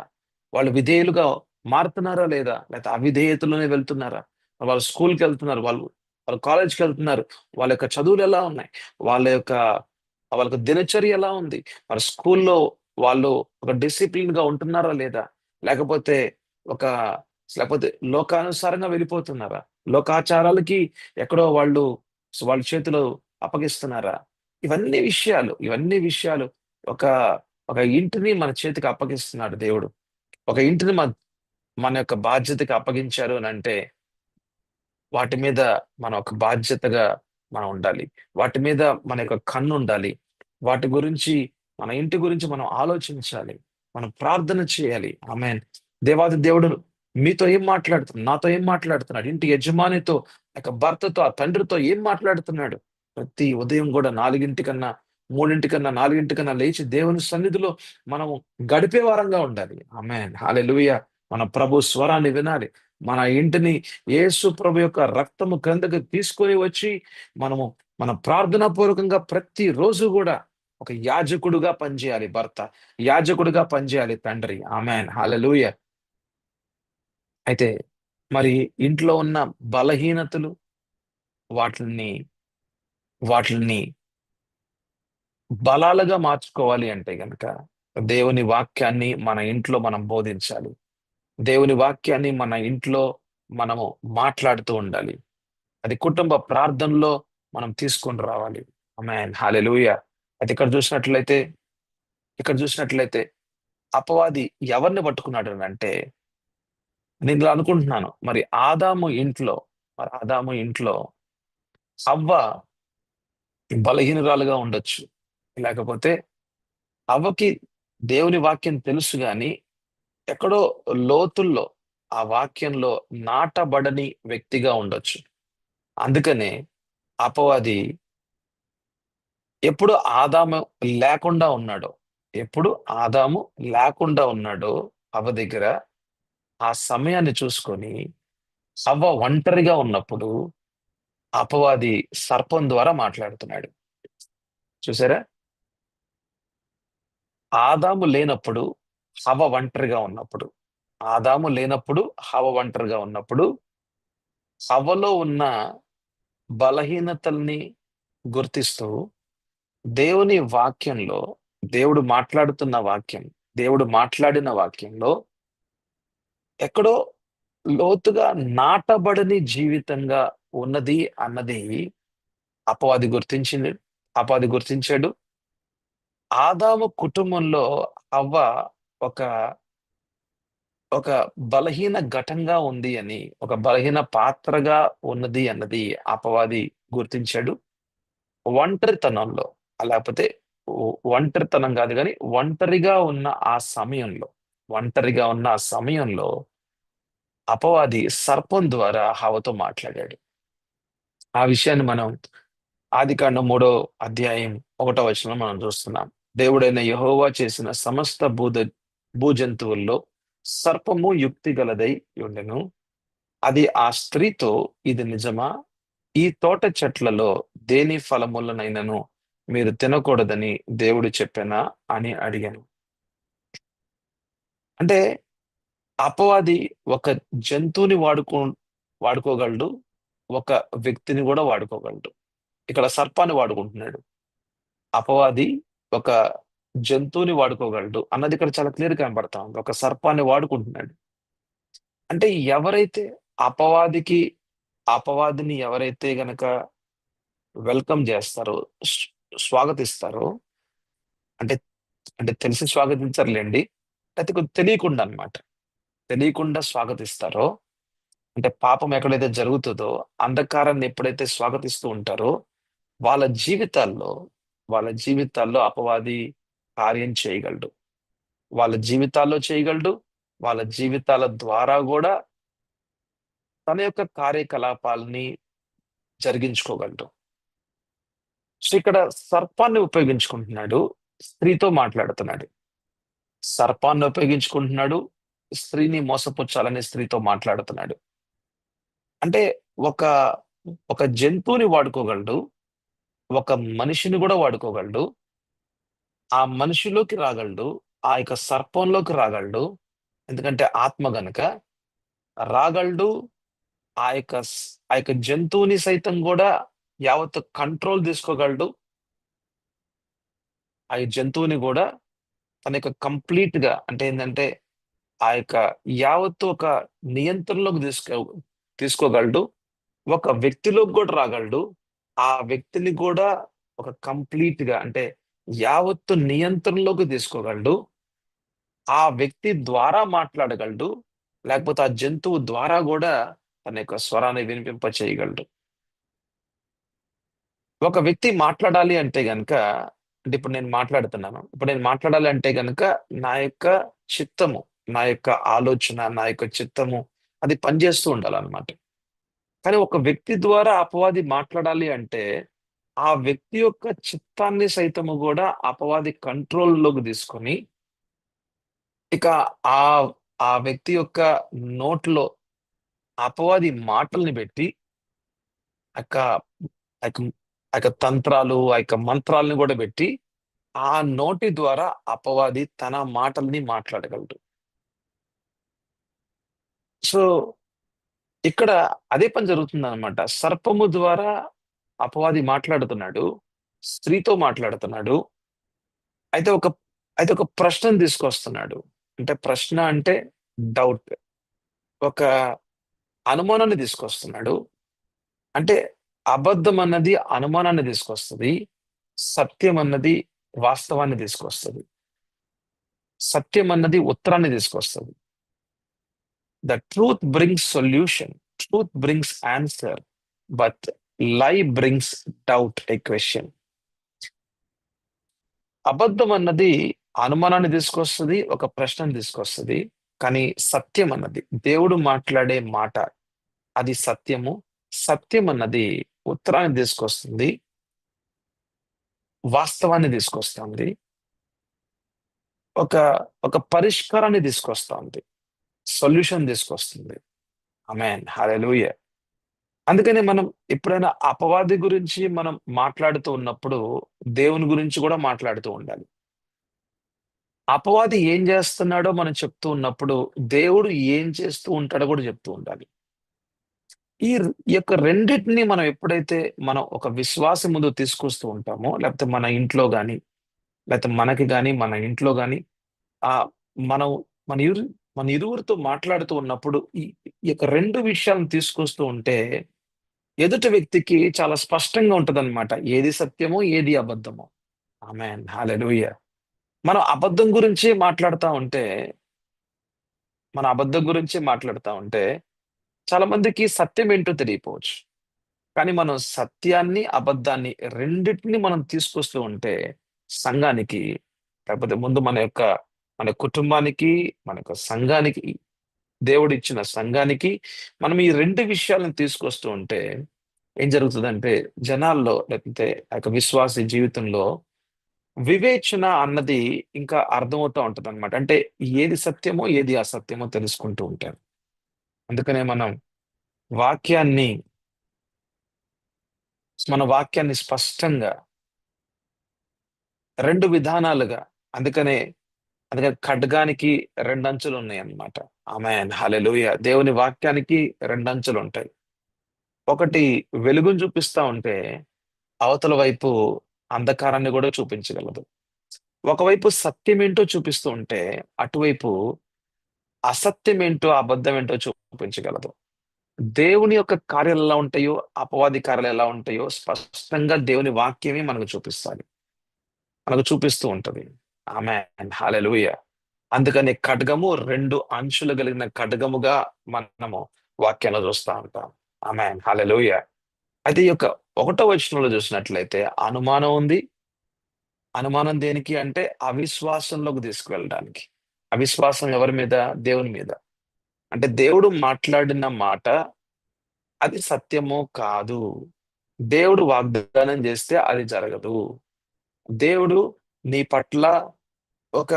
వాళ్ళు విధేయులుగా మారుతున్నారా లేదా? లేతే అవిధేయతలోనే వెళ్తున్నారా? వాళ్ళు స్కూల్‌కెళ్తున్నారు. వాళ్ళు వాళ్ళు కాలేజ్‌కెళ్తున్నారు. వాళ్ళ యొక్క చదువులు ఎలా ఉన్నాయి? వాళ్ళ యొక్క వాళ్ళకి దినచర్య ఎలా ఉంది? మరి స్కూల్‌లో వాళ్ళు ఒక డిసిప్లిన్‌గా ఉంటున్నారా లేదా? లేకపోతే ఒక లేకపోతే లోకానుసారంగా వెళ్ళిపోతున్నారా? లోకాచారాలకి ఎక్కడో వాళ్ళ చేతిలో అప్పగిస్తున్నారా? ఇవన్నీ విషయాలు ఒక ఒక ఇంటిని మన చేతికి అప్పగిస్తున్నాడు దేవుడు. ఒక ఇంటిని మన యొక్క బాధ్యతకి అప్పగించారు అనంటే, వాటి మీద మనం ఒక బాధ్యతగా మనం ఉండాలి. వాటి మీద మన యొక్క కన్నుండాలి. వాటి గురించి మన ఇంటి గురించి మనం ఆలోచించాలి. మనం ప్రార్థన చేయాలి. ఆమేన్. దేవాది దేవుడు నాతో ఏం మాట్లాడుతున్నాడు? ఇంటి యజమానితో, భర్తతో, ఆ తండ్రితో ఏం మాట్లాడుతున్నాడు? ప్రతి ఉదయం గూడా 4 కన్నా, 3 కన్నా, 4 కన్నా లేచి దేవుని సన్నిధిలో మనము గడిపే వారంగా ఉండాలి. ఆమేన్. హల్లెలూయా. మన ప్రభు స్వరాన్ని వినాలి. మన ఇంటిని యేసు ప్రభు యొక్క రక్తము క్రిందకి తీసుకొని వచ్చి మనము మన ప్రార్థనా పూర్వకంగా ప్రతిరోజు గూడా ఒక యాజకుడుగా పనిచేయాలి భర్త. యాజకుడుగా పనిచేయాలి తండ్రి. ఆమేన్. హల్లెలూయా. అయితే మరి ఇంట్లో ఉన్న బలహీనతలు వాటిల్ని వాటిల్ని బలాలుగా మార్చుకోవాలి అంటే గనక దేవుని వాక్యాన్ని మన ఇంట్లో మనం బోధించాలి. దేవుని వాక్యాన్ని మన ఇంట్లో మనము మాట్లాడుతూ ఉండాలి. అది కుటుంబ ప్రార్థనలో మనం తీసుకొని రావాలి. ఆమేన్. హల్లెలూయా. అయితే ఇక్కడ చూసినట్లయితే అపవాది ఎవరిని పట్టుకున్నాడనంటే, నేను ఇలా అనుకుంటున్నాను. మరి ఆదాము ఇంట్లో హవ్వ బలహీనురాలుగా ఉండొచ్చు. లేకపోతే హవ్వకి దేవుని వాక్యం తెలుసు గాని, ఎక్కడో లోతుల్లో ఆ వాక్యంలో నాటబడని వ్యక్తిగా ఉండొచ్చు. అందుకనే అపవాది ఎప్పుడు ఆదాము లేకుండా ఉన్నాడో ఎప్పుడు ఆదాము లేకుండా ఉన్నాడో హవ్వ దగ్గర, ఆ సమయాన్ని చూసుకొని హవ్వ ఒంటరిగా ఉన్నప్పుడు అపవాది సర్పం ద్వారా మాట్లాడుతున్నాడు. చూసారా? ఆదాము లేనప్పుడు హవ్వ ఒంటరిగా ఉన్నప్పుడు ఆదాము లేనప్పుడు హవ్వ ఒంటరిగా ఉన్నప్పుడు హవ్వలో ఉన్న బలహీనతల్ని గుర్తిస్తూ దేవుని వాక్యంలో దేవుడు మాట్లాడుతున్న వాక్యం, దేవుడు మాట్లాడిన వాక్యంలో ఎక్కడో లోతుగా నాటబడని జీవితంగా ఉన్నది అన్నది అపవాది గుర్తించింది. అపవాది గుర్తించాడు. ఆదాము కుటుంబంలో హవ్వ ఒక ఒక బలహీన ఘటంగా ఉంది అని, ఒక బలహీన పాత్రగా ఉన్నది అన్నది అపవాది గుర్తించాడు. ఒంటరితనంలో లేకపోతే ఒంటరితనం కాదు కానీ ఒంటరిగా ఉన్న ఆ సమయంలో ఒంటరిగా ఉన్న ఆ సమయంలో అపవాది సర్పం ద్వారా హవ్వతో మాట్లాడాడు. ఆ విషయాన్ని మనం ఆదికాండం 3వ అధ్యాయం 1వ వచనంలో మనం చూస్తున్నాం. దేవుడైన యెహోవా చేసిన సమస్త భూజంతువుల్లో సర్పము యుక్తి గలదై ఉండెను. అది ఆ స్త్రీతో, ఇది నిజమా? ఈ తోట చెట్లలో దేని ఫలములనైనను మీరు తినకూడదని దేవుడు చెప్పెనా అని అడిగాను. అంటే అపవాది ఒక జంతువుని వాడుకోగలడు. ఒక వ్యక్తిని కూడా వాడుకోగలడు. ఇక్కడ సర్పాన్ని వాడుకుంటున్నాడు. అపవాది ఒక జంతువుని వాడుకోగలడు అన్నది ఇక్కడ చాలా క్లియర్ కనబడతా ఉంది. ఒక సర్పాన్ని వాడుకుంటున్నాడు. అంటే ఎవరైతే అపవాదికి అపవాదిని ఎవరైతే గనక వెల్కమ్ చేస్తారో, స్- స్వాగతిస్తారో, అంటే అంటే తెలిసి స్వాగతించరులేండి. అయితే కొంచెం తెలియకుండా అన్నమాట. తెలియకుండా స్వాగతిస్తారో, అంటే పాపం ఎక్కడైతే జరుగుతుందో, అంధకారాన్ని ఎప్పుడైతే స్వాగతిస్తూ ఉంటారో, వాళ్ళ జీవితాల్లో వాళ్ళ జీవితాల్లో అపవాది కార్యం చేయగలడు. వాళ్ళ జీవితాల్లో చేయగలడు. వాళ్ళ జీవితాల ద్వారా కూడా తన యొక్క కార్యకలాపాలని జరిగించుకోగలడు. సో ఇక్కడ సర్పాన్ని ఉపయోగించుకుంటున్నాడు. స్త్రీతో మాట్లాడుతున్నాడు. సర్పాన్ని ఉపయోగించుకుంటున్నాడు. స్త్రీని మోసపుచ్చాలని స్త్రీతో మాట్లాడుతున్నాడు. అంటే ఒక ఒక జంతువుని వాడుకోగలడు. ఒక మనిషిని కూడా వాడుకోగలడు. ఆ మనిషిలోకి రాగలడు. ఆ యొక్క సర్పంలోకి రాగలడు. ఎందుకంటే ఆత్మ గనుక రాగలడు. ఆ యొక్క జంతువుని సైతం కూడా యావత్తు కంట్రోల్ తీసుకోగలడు. ఆ జంతువుని కూడా తన యొక్క కంప్లీట్ గా అంటే ఏంటంటే ఆ యొక్క యావత్తు ఒక నియంత్రణలోకి తీసుకోగలడు. ఒక వ్యక్తిలోకి కూడా రాగలడు. ఆ వ్యక్తిని కూడా ఒక కంప్లీట్ గా అంటే యావత్తు నియంత్రణలోకి తీసుకోగలడు. ఆ వ్యక్తి ద్వారా మాట్లాడగలడు. లేకపోతే ఆ జంతువు ద్వారా కూడా తన యొక్క స్వరాన్ని వినిపింప చేయగలడు. ఒక వ్యక్తి మాట్లాడాలి అంటే గనక అంటే ఇప్పుడు నేను మాట్లాడాలి అంటే గనక నా యొక్క చిత్తము, నా యొక్క ఆలోచన, నా యొక్క చిత్తము అది పనిచేస్తూ ఉండాలన్నమాట. కానీ ఒక వ్యక్తి ద్వారా అపవాది మాట్లాడాలి అంటే ఆ వ్యక్తి యొక్క చిత్తాన్ని సైతము కూడా అపవాది కంట్రోల్‌లోకి తీసుకొని ఇక ఆ ఆ వ్యక్తి యొక్క నోట్లో అపవాది మాటల్ని పెట్టి ఆ యొక్క ఆ యొక్క ఆ యొక్క తంత్రాలు, ఆ యొక్క మంత్రాలను కూడా పెట్టి ఆ నోటి ద్వారా అపవాది తన మాటల్ని మాట్లాడగలడు. సో, ఇక్కడ అదే పని జరుగుతుందనమాట. సర్పము ద్వారా అపవాది మాట్లాడుతున్నాడు. స్త్రీతో మాట్లాడుతున్నాడు. అయితే ఒక అయితే ఒక ప్రశ్నను తీసుకొస్తున్నాడు. అంటే ప్రశ్న అంటే డౌట్. ఒక అనుమానాన్ని తీసుకొస్తున్నాడు. అంటే అబద్ధం అన్నది అనుమానాన్ని తీసుకొస్తది. సత్యం అన్నది వాస్తవాన్ని తీసుకొస్తది. సత్యం అన్నది ఉత్తరాన్ని తీసుకొస్తది. The truth brings solution. Truth brings answer. But lie brings doubt a question. అబద్ధం అన్నది అనుమానాన్ని తీసుకొస్తది. ఒక ప్రశ్నను తీసుకొస్తది. కానీ సత్యం అన్నది దేవుడు మాట్లాడే మాట అది సత్యము. సత్యం అన్నది ఉత్తరాన్ని తీసుకొస్తుంది. వాస్తవాన్ని తీసుకొస్తుంది. ఒక ఒక పరిష్కారాన్ని తీసుకొస్తుంది. సొల్యూషన్ తీసుకొస్తుంది. ఆమేన్. హల్లెలూయా! అందుకని మనం ఎప్పుడైనా అపవాది గురించి మనం మాట్లాడుతూ ఉన్నప్పుడు, దేవుని గురించి కూడా మాట్లాడుతూ ఉండాలి. అపవాది ఏం చేస్తున్నాడో మనం చెప్తూ ఉన్నప్పుడు, దేవుడు ఏం చేస్తూ ఉంటాడో కూడా చెప్తూ ఉండాలి. ఈ యొక్క రెండిటిని మనం ఎప్పుడైతే మనం ఒక విశ్వాసం ముందుకు తీసుకొస్తూ ఉంటామో, లేకపోతే మన ఇంట్లో గాని, లేకపోతే మనకి గాని, మన ఇంట్లో గాని ఆహ్, మనం మన ఇరు మన ఇరువురితో మాట్లాడుతూ ఉన్నప్పుడు ఈ యొక్క 2 విషయాలను తీసుకొస్తూ ఉంటే ఎదుటి వ్యక్తికి చాలా స్పష్టంగా ఉంటదన్నమాట. ఏది సత్యమో, ఏది అబద్ధమో. ఆమేన్. హల్లెలూయా! మనం అబద్ధం గురించే మాట్లాడుతా ఉంటే, మనం అబద్ధం గురించే మాట్లాడుతా ఉంటే, చాలా మందికి సత్యం ఏంటో తెలియకపోవచ్చు. కానీ మనం సత్యాన్ని, అబద్ధాన్ని రెండిటిని మనం తీసుకొస్తూ ఉంటే, సంఘానికి, లేకపోతే ముందు మన కుటుంబానికి, మన యొక్క సంఘానికి, దేవుడిచ్చిన సంఘానికి మనం ఈ రెండు విషయాలను తీసుకొస్తూ ఉంటే ఏం జరుగుతుందంటే, జనాల్లో లేకపోతే ఆ యొక్క విశ్వాస జీవితంలో వివేచన అన్నది ఇంకా అర్థమవుతూ ఉంటది అనమాట. అంటే ఏది సత్యమో ఏది అసత్యమో తెలుసుకుంటూ ఉంటారు. అందుకనే వాక్యాన్ని మన వాక్యాన్ని స్పష్టంగా రెండు విధానాలుగా, అందుకనే అందుకని ఖడ్గానికి రెండంచులు ఉన్నాయి అన్నమాట. ఆమేన్ హల్లెలూయా. దేవుని వాక్యానికి రెండంచులు ఉంటాయి. ఒకటి వెలుగును చూపిస్తా ఉంటే అవతల వైపు అంధకారాన్ని కూడా చూపించగలదు. ఒకవైపు సత్యం ఏంటో చూపిస్తూ ఉంటే అటువైపు అసత్యం ఏంటో, అబద్ధం ఏంటో చూపించగలదు. దేవుని యొక్క కార్యాలు ఎలా ఉంటాయో, అపవాది కార్యాలు ఎలా ఉంటాయో స్పష్టంగా దేవుని వాక్యమే మనకు చూపిస్తాది. మనకు చూపిస్తూ ఉంటది. ఆమేన్ హల్లెలూయా. అందుకని ఖడ్గము రెండు అంచులు కలిగిన ఖడ్గముగా మనము వాక్యంలో చూస్తా ఉంటాం. ఆమేన్ హల్లెలూయా. అయితే ఈ యొక్క ఒకటో వచనంలో చూసినట్లయితే అనుమానం ఉంది. అనుమానం దేనికి అంటే అవిశ్వాసంలోకి తీసుకువెళ్ళడానికి. అవిశ్వాసం ఎవరి మీద? దేవుని మీద. అంటే దేవుడు మాట్లాడిన మాట అది సత్యమో కాదు. దేవుడు వాగ్దానం చేస్తే అది జరగదు. దేవుడు నీ పట్ల ఒక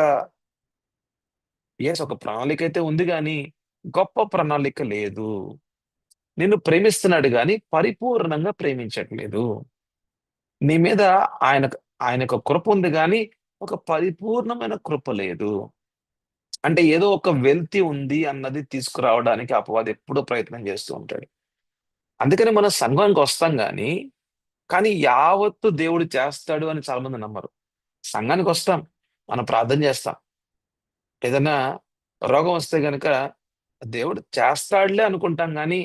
ఒక ప్రణాళిక అయితే ఉంది గాని గొప్ప ప్రణాళిక లేదు. నిన్ను ప్రేమిస్తున్నాడు గాని పరిపూర్ణంగా ప్రేమించట్లేదు. నీ మీద ఆయనకు ఆయనకు కృప ఉంది గాని ఒక పరిపూర్ణమైన కృప లేదు. అంటే ఏదో ఒక వెల్తి ఉంది అన్నది తీసుకురావడానికి అపవాది ఎప్పుడూ ప్రయత్నం చేస్తూ ఉంటాడు. అందుకని మనం సంఘానికి వస్తాం గాని, కానీ యావత్తు దేవుడు చేస్తాడు అని చాలా మంది నమ్మరు. సంఘానికి వస్తాం. మనం ప్రార్థన చేస్తాం. ఏదైనా రోగం వస్తే గనక దేవుడు చేస్తాడులే అనుకుంటాం గానీ,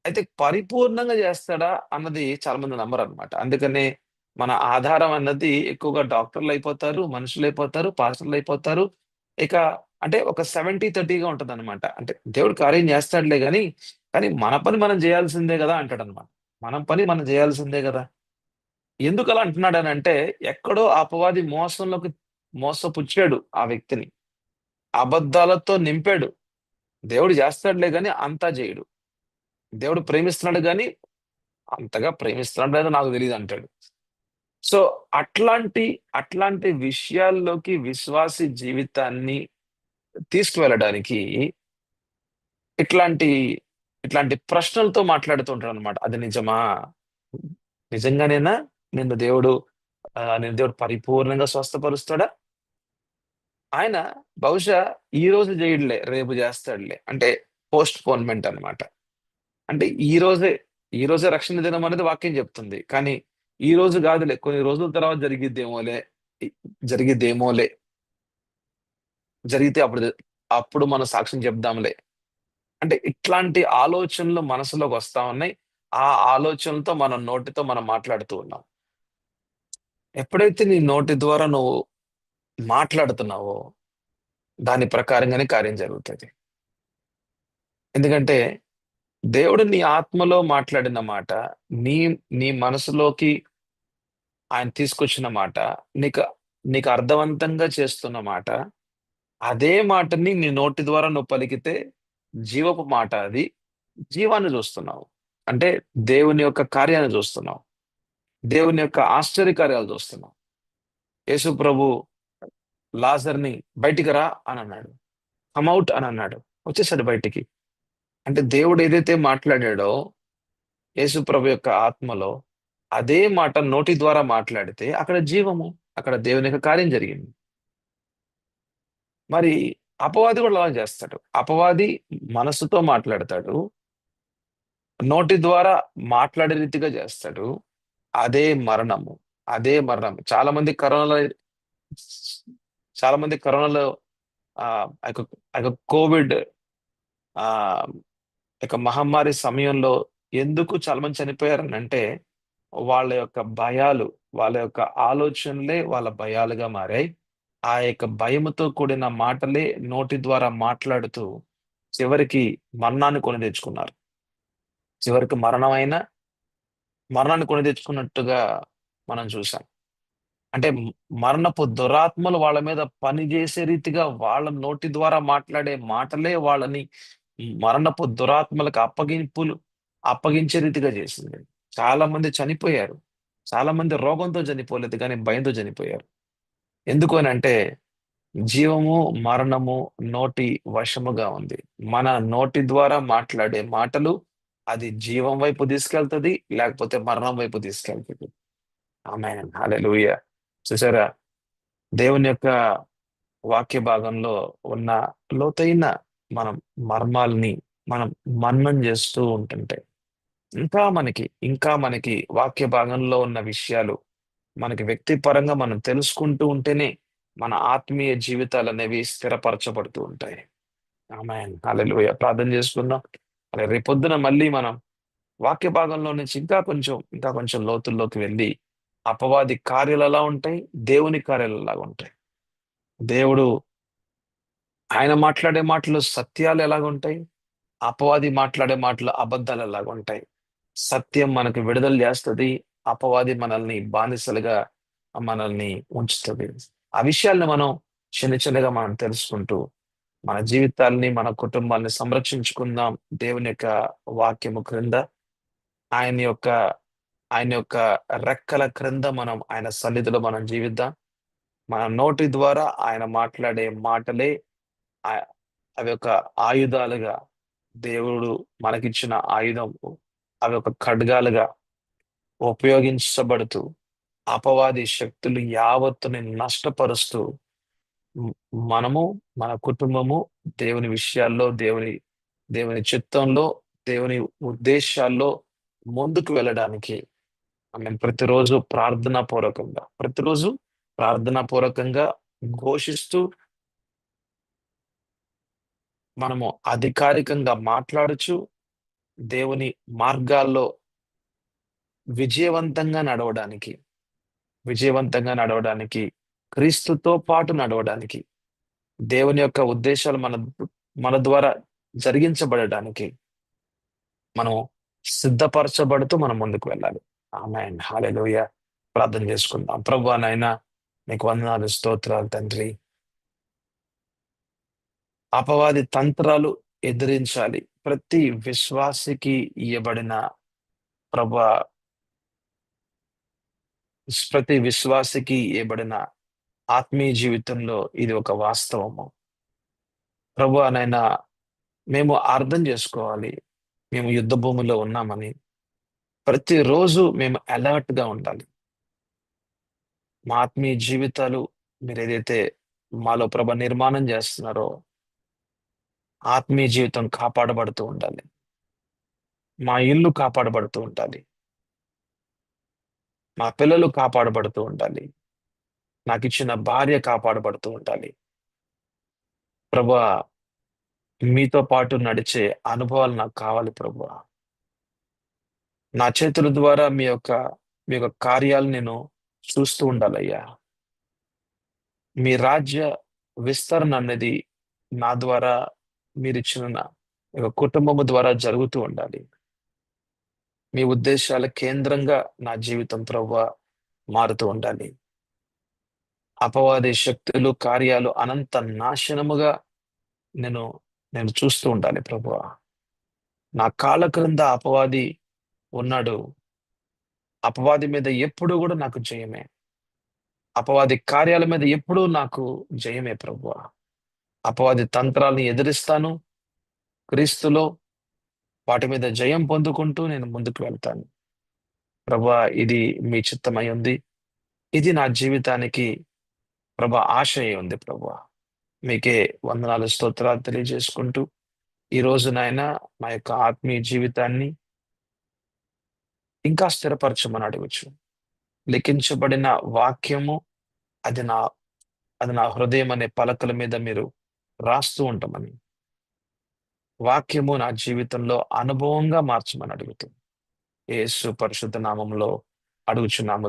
అయితే పరిపూర్ణంగా చేస్తాడా అన్నది చాలా మంది నమ్మరనమాట. అందుకనే మన ఆధారం అన్నది ఎక్కువగా డాక్టర్‌లయిపోతారు, మనుషులైపోతారు, పాస్టర్‌లయిపోతారు. ఇక అంటే ఒక 70, 30గా ఉంటదనమాట. అంటే దేవుడు కార్యం చేస్తాడులే గానీ, కానీ మన పని మనం జేయాల్సిందే గదా! అంటాడనమాట. మనం పని మనం జేయాల్సిందే గదా! ఎందుకలా అంటున్నాడనంటే, ఎక్కడో అపవాది మోసపుచ్చాడు ఆ వ్యక్తిని. అబద్ధాలతో నింపాడు. దేవుడు జేస్తాడులే గానీ అంతా జేయడు. దేవుడు ప్రేమిస్తున్నాడు గానీ, అంతగా ప్రేమిస్తున్నాడో లేదో నాకు తెలీదంటాడు. సో, అట్లాంటి, అట్లాంటి విషయాల్లోకి విశ్వాసి జీవితాన్ని తీసుకువెళ్ళడానికి ఇట్లాంటి, ఇట్లాంటి ప్రశ్నలతో మాట్లాడుతూ ఉంటాడనమాట. అది నిజమా? నిజంగానేనా? నిన్ను దేవుడు పరిపూర్ణంగా స్వస్థపరుస్తాడా? ఆయన బహుశా ఈ రోజు జేయడులే, రేపు జేస్తాడులే. అంటే పోస్ట్‌పోన్‌మెంట్ అన్నమాట. అంటే ఈ రోజే రక్షణ దినం అనేది వాక్యం చెప్తుంది. కానీ ఈ రోజు గాదులే, కొన్ని రోజుల తర్వాత జరిగిద్దేమోలే, ఇ జరిగిద్దేమోలే, జరిగితే అప్పుడు మనం సాక్ష్యం చెప్దాంలే. అంటే ఇట్లాంటి ఆలోచనలు మనసులోకొస్తా ఉన్నాయి. ఆ ఆలోచనలతో నోటితో మనం మాట్లాడుతూ ఉన్నాం. ఎప్పుడైతే నీ నోటి ద్వారా నువ్వు మాట్లాడుతున్నావో, దాని ప్రకారంగానే కార్యం జరుగుతది. ఎందుకంటే దేవుడు నీ ఆత్మలో మాట్లాడిన మాట, నీ నీ మనసులోకి ఆయన తీసుకొచ్చిన మాట, నీకు నీకు అర్థవంతంగా చేస్తున్న మాట, అదే మాటని నీ నోటి ద్వారా నువ్వు పలికితే జీవపు మాట అది. జీవాన్ని చూస్తున్నావు. అంటే దేవుని యొక్క కార్యాన్ని చూస్తున్నావు. దేవుని యొక్క ఆశ్చర్యకార్యాలు చూస్తున్నావు. యేసు ప్రభు లాజర్‌ని బయటికి రా అనన్నాడు. Come out అనన్నాడు. వచ్చేసాడు బయటికి. అంటే దేవుడు ఏదైతే మాట్లాడాడో యేసు ప్రభు యొక్క ఆత్మలో అదే మాట నోటి ద్వారా మాట్లాడితే అక్కడ జీవము, అక్కడ దేవుని యొక్క కార్యం జరిగింది. మరి అపవాది కూడా అలా చేస్తాడు. అపవాది మనసుతో మాట్లాడతాడు. నోటి ద్వారా మాట్లాడే రీతిగా చేస్తాడు. అదే మరణము. అదే మరణం. చాలా మంది కరోనాలో ఆ యొక్క కోవిడ్ ఆహ్, యొక్క మహమ్మారి సమయంలో ఎందుకు చాలా మంది చనిపోయారనంటే, వాళ్ళ యొక్క భయాలు, వాళ్ళ యొక్క ఆలోచనలే వాళ్ళ భయాలుగా మారాయి. ఆ యొక్క భయముతో కూడిన మాటలే నోటి ద్వారా మాట్లాడుతూ చివరికి మరణాన్ని కొని తెచ్చుకున్నారు. చివరికి మరణాన్ని కొని తెచ్చుకున్నట్టుగా మనం చూసాం. అంటే మరణపు దురాత్మలు వాళ్ళ మీద పని చేసే రీతిగా వాళ్ళ నోటి ద్వారా మాట్లాడే మాటలే వాళ్ళని మరణపు దురాత్మలకు అప్పగించే రీతిగా చేసింది. చాలా మంది చనిపోయారు. చాలా మంది రోగంతో చనిపోలేదు కానీ భయంతో చనిపోయారు. ఎందుకు అనంటే జీవము, మరణము నోటి వశముగా ఉంది. మన నోటి ద్వారా మాట్లాడే మాటలు అది జీవం వైపు తీసుకెళ్తది, లేకపోతే మరణం వైపు తీసుకెళ్తది. ఆమేన్. హల్లెలూయా. చూసారా? దేవుని యొక్క వాక్య భాగంలో ఉన్న లోతైన మనం మర్మాల్ని మనం మననం చేస్తూ ఉంటుంటే ఇంకా మనకి వాక్య భాగంలో ఉన్న విషయాలు మనకి వ్యక్తిపరంగా మనం తెలుసుకుంటూ ఉంటేనే మన ఆత్మీయ జీవితాలు అనేవి స్థిరపరచబడుతూ ఉంటాయి. ఆమేన్. హల్లెలూయా. ప్రార్థన చేసుకుందాం. అలాగే రేపొద్దున మళ్ళీ మనం వాక్య భాగంలో నుంచి ఇంకా కొంచెం లోతుల్లోకి వెళ్ళి అపవాది కార్యాలు ఎలా ఉంటాయి, దేవుని కార్యాలు ఎలాగ ఉంటాయి, దేవుడు ఆయన మాట్లాడే మాటలు సత్యాలు ఎలాగుంటాయి, అపవాది మాట్లాడే మాటలు అబద్ధాలు ఎలాగుంటాయి, సత్యం మనకు విడుదల చేస్తుంది, అపవాది మనల్ని బానిసలుగా మనల్ని ఉంచుతుంది. ఆ విషయాల్ని మనం చిన్న చిన్నగా మనం తెలుసుకుంటూ మన జీవితాల్ని మన కుటుంబాల్ని సంరక్షించుకుందాం. దేవుని యొక్క వాక్యము క్రింద ఆయన యొక్క ఆయన యొక్క రెక్కల క్రింద మనం ఆయన సన్నిధిలో మనం జీవిద్దాం. మన నోటి ద్వారా ఆయన మాట్లాడే మాటలే ఆ- అవి ఒక ఆయుధాలుగా దేవుడు మనకిచ్చిన ఆయుధం, అవి ఒక ఖడ్గాలుగా ఉపయోగించబడుతూ అపవాది శక్తులు యావత్తుని నష్టపరుస్తూ మ్- మనము మన కుటుంబము దేవుని విషయాల్లో దేవుని చిత్తంలో దేవుని ఉద్దేశాల్లో ముందుకు వెళ్ళడానికి ప్రతిరోజు ప్రార్థనా పూర్వకంగా ఘోషిస్తూ మనము అధికారికంగా మాట్లాడుచు దేవుని మార్గాల్లో విజయవంతంగా నడవడానికి విజయవంతంగా నడవడానికి క్రీస్తుతో పాటు నడవడానికి దేవుని యొక్క ఉద్దేశాలు మన ద్వారా జరిగించబడడానికి మనం సిద్ధపరచబడుతూ మనం ముందుకు వెళ్ళాలి. ఆమేన్. హల్లెలూయా. ప్రార్థన చేసుకుందాం. ప్రభువా నాయనా, నీకు వందనాలు, స్తోత్రాలు తండ్రి. అపవాది తంత్రాలు ఎదిరించాలి. ప్రతి విశ్వాసికి ఇయ్యబడిన ప్రభా ప్రతి విశ్వాసికి ఇవ్వబడిన ఆత్మీయ జీవితంలో ఇది ఒక వాస్తవము. ప్రభువా నాయనా, మేము అర్థం చేసుకోవాలి. మేము యుద్ధ భూమిలో ఉన్నామని. ప్రతిరోజు మేము అలర్ట్ గా ఉండాలి. మా ఆత్మీయ జీవితాలు మీరేదైతే మాలో నిర్మాణం చేస్తున్నారో ఆత్మీయ జీవితం కాపాడబడుతూ ఉండాలి. మా ఇల్లు కాపాడబడుతూ ఉండాలి. మా పిల్లలు కాపాడబడుతూ ఉండాలి. నాకిచ్చిన భార్య కాపాడబడుతూ ఉండాలి. ప్రభువా, మీతో పాటు నడిచే అనుభవాలు నాకు కావాలి ప్రభువా. నా చేతుల ద్వారా మీ యొక్క కార్యాలు నేను చూస్తూ ఉండాలయ్యా. మీ రాజ్య విస్తరణ అనేది నా ద్వారా మీరిచ్చిన మీ యొక్క కుటుంబము ద్వారా జరుగుతూ ఉండాలి. మీ ఉద్దేశాల కేంద్రంగా నా జీవితం ప్రభువా మారుతూ ఉండాలి. అపవాది శక్తులు కార్యాలు అనంత నాశనముగా నేను నేను చూస్తూ ఉండాలి ప్రభువా. నా కాళ్ళ క్రింద అపవాది ఉన్నాడు. అపవాది మీద ఎప్పుడు కూడా నాకు జయమే. అపవాది కార్యాల మీద ఎప్పుడూ నాకు జయమే ప్రభువా. అపవాది తంత్రాల్ని ఎదిరిస్తాను. క్రీస్తులో వాటి మీద జయం పొందుకుంటూ నేను ముందుకు వెళ్తాను. ప్రభువా, ఇది మీ చిత్తమై ఉంది. ఇది నా జీవితానికి ఆశ అయి ఉంది ప్రభువా. మీకే వందనాలు, స్తోత్రాలు తెలియజేసుకుంటూ ఈ రోజు నాయన మా యొక్క ఆత్మీయ జీవితాన్ని ఇంకా స్థిరపరచమని అడగచ్చు. లిఖించబడిన వాక్యము అది నా అది నా హృదయం అనే పలకల మీద మీరు రాస్తూ ఉంటామని, వాక్యము నా జీవితంలో అనుభవంగా మార్చమని అడుగుతుంది. యేసు పరిశుద్ధ నామంలో అడుగుచున్నాము